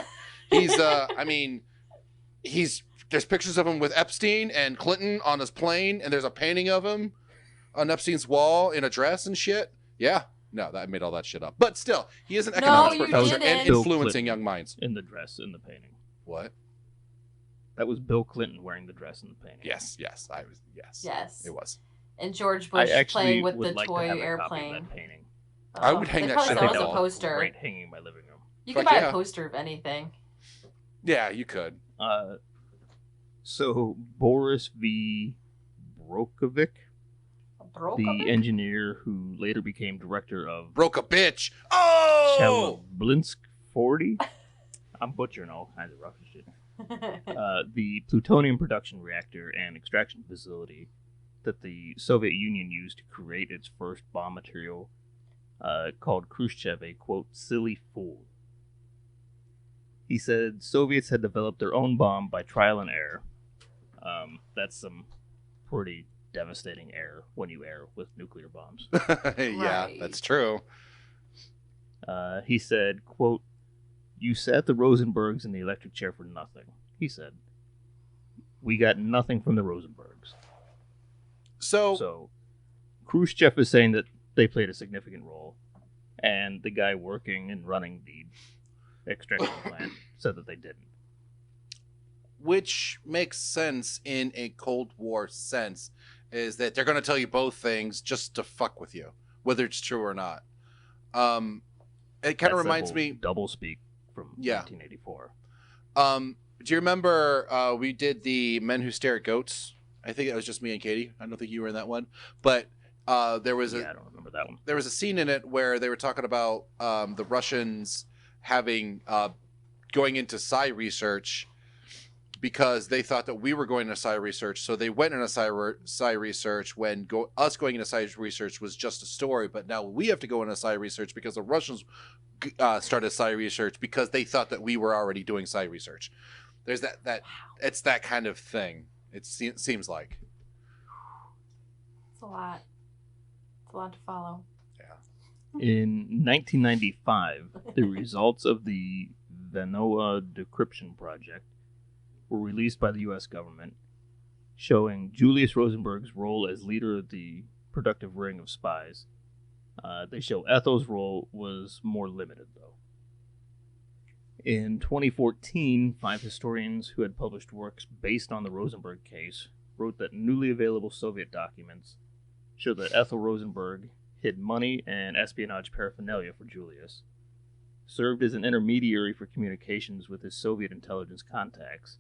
There's pictures of him with Epstein and Clinton on his plane, and there's a painting of him on Epstein's wall in a dress and shit. Yeah. No, I made all that shit up. But still, he is an economics professor and influencing young minds. In the dress in the painting. What? That was Bill Clinton wearing the dress in the painting. Yes. Yes. It was. And George Bush playing with the toy airplane. That painting. I would hang that shit on on a poster. Right, hanging in my living room. You could buy a poster of anything. Yeah, you could. So Boris V. Brokovic, the engineer who later became director of Broke a bitch. Oh! Chelyabinsk 40. I'm butchering all kinds of Russian shit. The plutonium production reactor and extraction facility that the Soviet Union used to create its first bomb material, called Khrushchev a, quote, silly fool. He said Soviets had developed their own bomb by trial and error. That's some pretty devastating error when you err with nuclear bombs. Yeah, right. That's true. He said, quote, "You sat the Rosenbergs in the electric chair for nothing." He said, "We got nothing from the Rosenbergs." So Khrushchev is saying that they played a significant role, and the guy working and running the extraction plant said that they didn't. Which makes sense in a Cold War sense, is that they're going to tell you both things just to fuck with you, whether it's true or not. It kind of reminds me... Doublespeak from 1984. Do you remember we did the Men Who Stare at Goats? I think it was just me and Katie. I don't think you were in that one. But there was I don't remember that one. There was a scene in it where they were talking about the Russians having going into psi research because they thought that we were going into psi research. So they went into psi research when us going into psi research was just a story. But now we have to go into psi research because the Russians started psi research because they thought that we were already doing psi research. There's that it's that kind of thing. It seems like. It's a lot. It's a lot to follow. Yeah. In 1995, the results of the Vanoa decryption project were released by the U.S. government, showing Julius Rosenberg's role as leader of the productive ring of spies. They show Ethel's role was more limited, though. In 2014, 5 historians who had published works based on the Rosenberg case wrote that newly available Soviet documents show that Ethel Rosenberg hid money and espionage paraphernalia for Julius, served as an intermediary for communications with his Soviet intelligence contacts,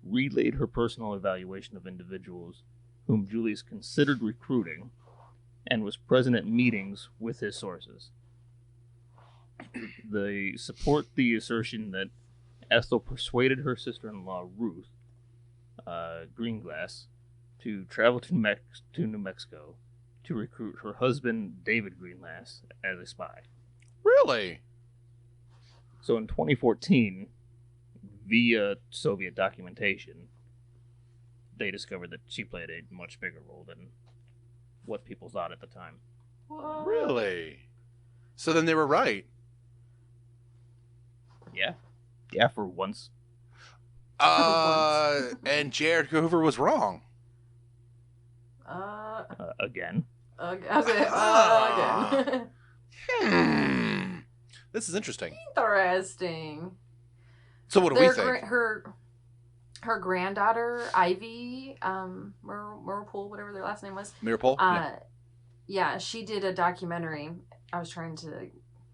relayed her personal evaluation of individuals whom Julius considered recruiting, and was present at meetings with his sources. They support the assertion that Ethel persuaded her sister-in-law, Ruth Greenglass, to travel to New Mexico to recruit her husband, David Greenglass, as a spy. Really? So in 2014, via Soviet documentation, they discovered that she played a much bigger role than what people thought at the time. What? Really? So then they were right. Yeah, for once. And J. Edgar Hoover was wrong. Again. Again. This is interesting. Interesting. So what do we think? Her granddaughter, Ivy, Murpool, whatever their last name was. Mirapole? Yeah, she did a documentary. I was trying to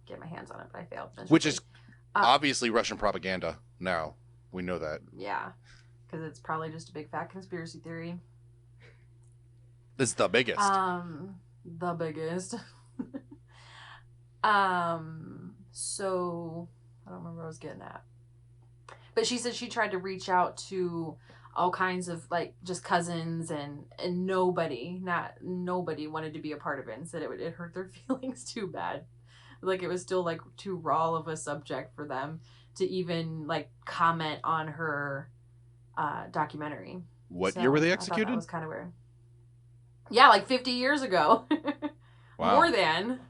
get my hands on it, but I failed. Which is obviously Russian propaganda now. We know that. Yeah, because it's probably just a big fat conspiracy theory. This is the biggest. The biggest. So I don't remember what I was getting at. But she said she tried to reach out to all kinds of like just cousins and nobody wanted to be a part of it and said it hurt their feelings too bad. Like it was still like too raw of a subject for them to even like comment on her documentary. What year were they executed? That was kind of weird. Yeah, like 50 years ago. Wow. More than.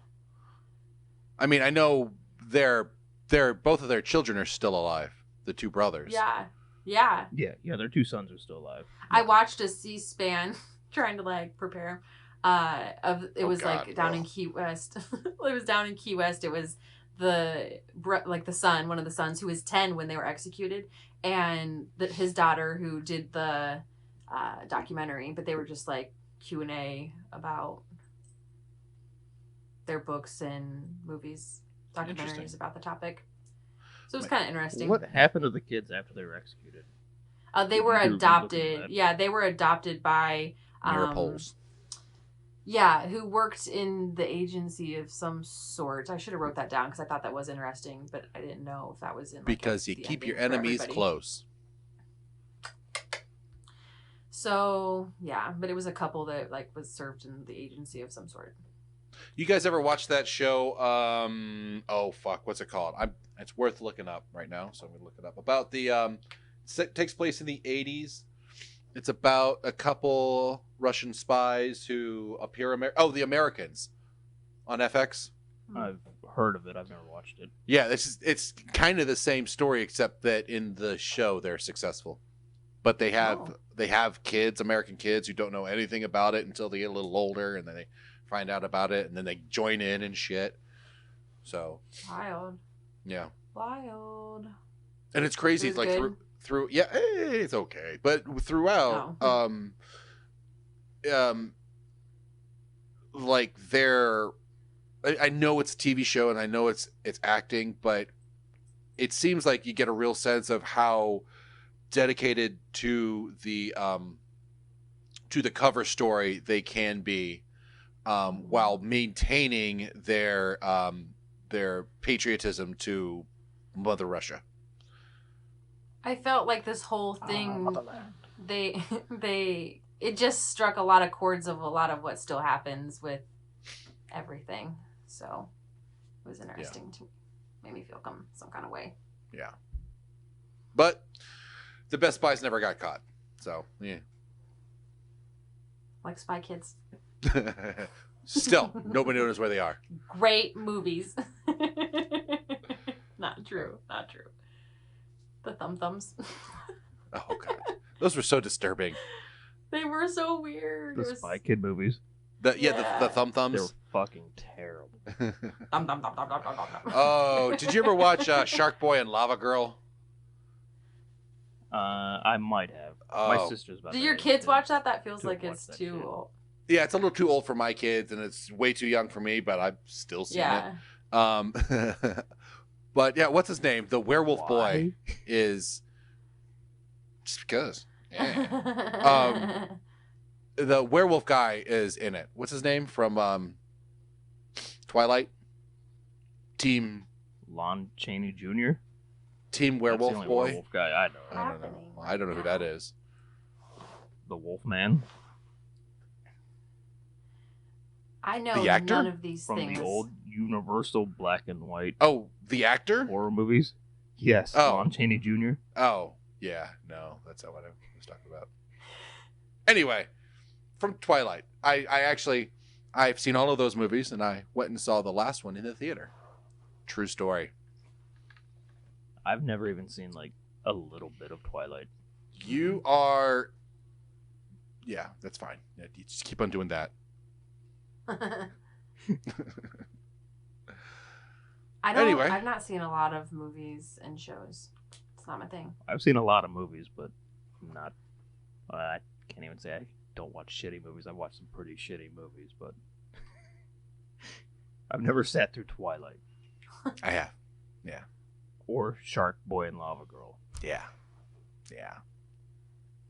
I mean, I know both of their children are still alive. The two brothers. Yeah. Yeah, their two sons are still alive. I watched a C-SPAN trying to like prepare. It was down in Key West. It was down in Key West. It was the son, one of the sons who was 10 when they were executed, and his daughter who did the documentary. But they were just like Q&A about their books and movies, documentaries about the topic. So it was kind of interesting. What happened to the kids after they were executed? They were adopted. Yeah, they were adopted by Mirapoles. Yeah, who worked in the agency of some sort. I should have wrote that down because I thought that was interesting, but I didn't know if that was in. Because you keep your enemies close. So yeah, but it was a couple that like was served in the agency of some sort. You guys ever watch that show? Oh fuck, what's it called? It's worth looking up right now, so I'm gonna look it up. About the it takes place in the 80s. It's about a couple Russian spies who appear the Americans on FX. I've heard of it. I've never watched it. Yeah, it's kind of the same story, except that in the show they're successful, but they have kids, American kids, who don't know anything about it until they get a little older, and then they find out about it, and then they join in and shit. So wild. Yeah. Wild. And it's crazy. It's like through yeah, it's okay, but throughout, like I know it's a TV show and I know it's acting, but it seems like you get a real sense of how dedicated to the cover story they can be, while maintaining their patriotism to Mother Russia. I felt like this whole thing, it just struck a lot of chords of a lot of what still happens with everything. So it was interesting to make me feel some kind of way. Yeah. But the best spies never got caught. So, yeah. Like Spy Kids. Still, nobody knows where they are. Great movies. Not true. Not true. The Thumbs. Oh, God. Those were so disturbing. They were so weird. The Spy Kid movies. The Thumbs. They were fucking terrible. Oh, did you ever watch Shark Boy and Lava Girl? I might have. Oh. My sister's about. Do your kids watch that? That feels like it's too old. Yeah, it's a little too old for my kids, and it's way too young for me, but I've still seen it. But yeah, what's his name? The werewolf boy is just because. Yeah. The werewolf guy is in it. What's his name from Twilight? Team Lon Chaney Jr. Team Werewolf That's the only Boy. Werewolf guy I know. I don't know who that is. The Wolfman. I know the actor? none of these from things. the old Universal black and white. Oh, the actor? Horror movies. Yes. Oh. Lon Chaney Jr. Oh, yeah. No, that's not what I was talking about. Anyway, from Twilight. I've seen all of those movies, and I went and saw the last one in the theater. True story. I've never even seen like a little bit of Twilight. You are. Yeah, that's fine. Yeah, you just keep on doing that. Anyway. I've not seen a lot of movies and shows. It's not my thing. I've seen a lot of movies, but not. I can't even say I don't watch shitty movies. I've watched some pretty shitty movies, but I've never sat through Twilight. I have. Yeah. Or Shark Boy and Lava Girl. Yeah. Yeah.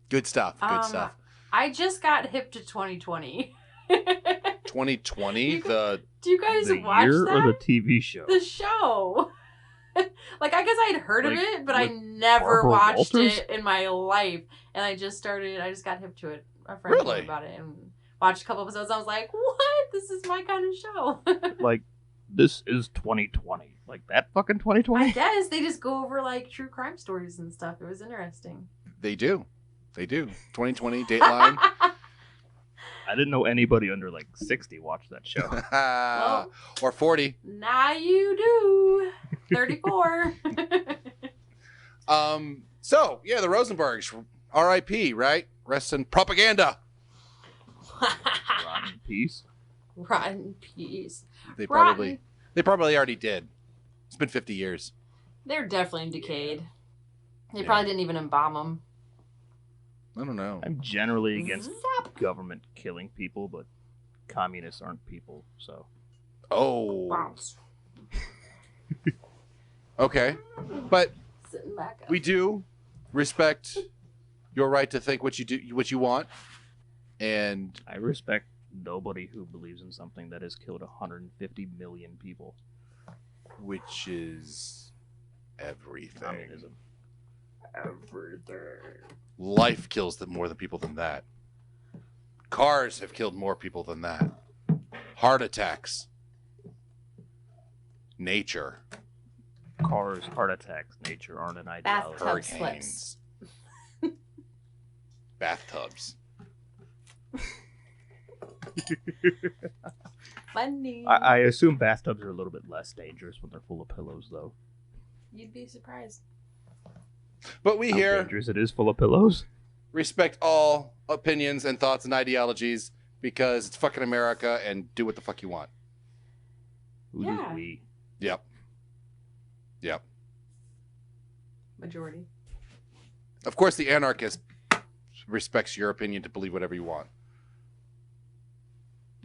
Good stuff. Good stuff. I just got hip to 2020. 2020? Do you guys The watch year that? or the TV show? The show. Like, I guess I'd heard of Like, it, but I with never Barbara watched Walters? it in my life. And I just got hip to it. A friend told me Really? about it and watched a couple episodes. I was like, what? This is my kind of show. Like, this is 2020. Like, that fucking I 2020? guess they just go over, like, true crime stories and stuff. It was interesting. They do. 2020, Dateline. I didn't know anybody under, like, 60 watched that show. Well. Or 40. Now you do. 34. So, yeah, the Rosenbergs. R.I.P., right? Rest in propaganda. Rotten Peace. Rotten peas. They Rotten. probably already did. It's been 50 years. They're definitely decayed. They Yeah. probably didn't even embalm them. I don't know. I'm generally against Zap. government killing people, but communists aren't people, so. Oh. Bounce. Okay. But Sitting back up. we do respect your right to think what you want. And I respect nobody who believes in something that has killed 150 million people. which is everything. Communism. Everything. Life kills more than people than that. Cars have killed more people than that. Heart attacks. Nature. Cars, heart attacks, nature aren't an ideology. Bathtub Hurricanes. Bathtubs. Funny. I assume bathtubs are a little bit less dangerous when they're full of pillows, though. You'd be surprised. But we How here dangerous it is full of pillows? respect all opinions and thoughts and ideologies because it's fucking America and do what the fuck you want. Who Yeah. does we? Yep. Yep. Majority. Of course, the anarchist respects your opinion to believe whatever you want.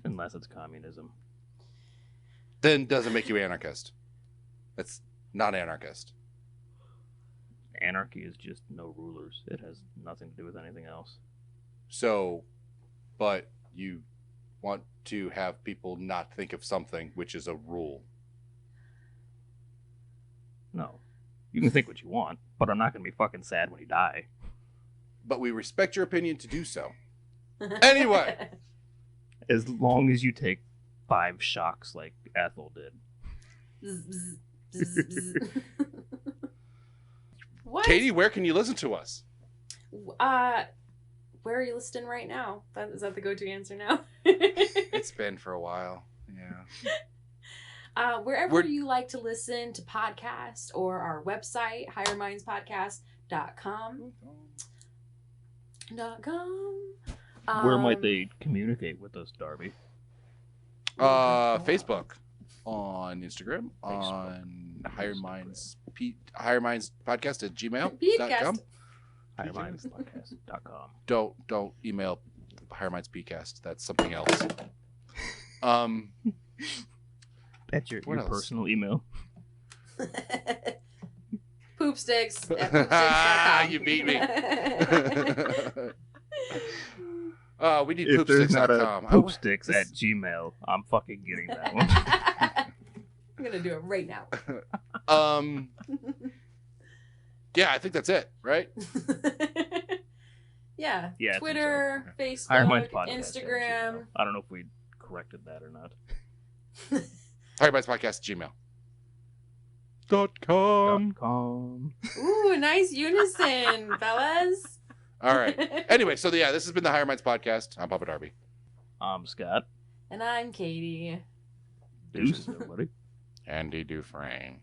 Unless it's communism. Then doesn't make you anarchist. That's not anarchist. Anarchy is just no rulers. It has nothing to do with anything else. So, but you want to have people not think of something which is a rule. No. You can think what you want, but I'm not going to be fucking sad when you die. But we respect your opinion to do so. Anyway. As long as you take 5 shocks like Ethel did. Bzz, bzz, bzz, bzz. What? Katie, where can you listen to us? Where are you listening right now? Is that the go-to answer now? It's been for a while. Yeah. Wherever you like to listen to podcasts or our website, highermindspodcast.com. Where might they communicate with us, Darby? Facebook, on Instagram, on Higher Minds Podcast at gmail.com. HigherMindsPodcast.com. Don't email Higher Minds Podcast. That's something else. That's your What else? personal email. Poopsticks at poopsticks.com. You beat me. We need If there's not a poopsticks.com. poopsticks at Gmail, I'm fucking getting that one. I'm gonna do it right now. Yeah, I think that's it, right? Yeah. Yeah, I think Twitter, Higher Minds Facebook, Podcast at Instagram. Gmail. I don't know if we corrected that or not. Higher Minds Podcast gmail.com. .com. Ooh, nice unison, fellas. All right. Anyway, so yeah, this has been the Higher Minds Podcast. I'm Papa Darby. I'm Scott. And I'm Katie. Deuces, everybody. Andy Dufresne.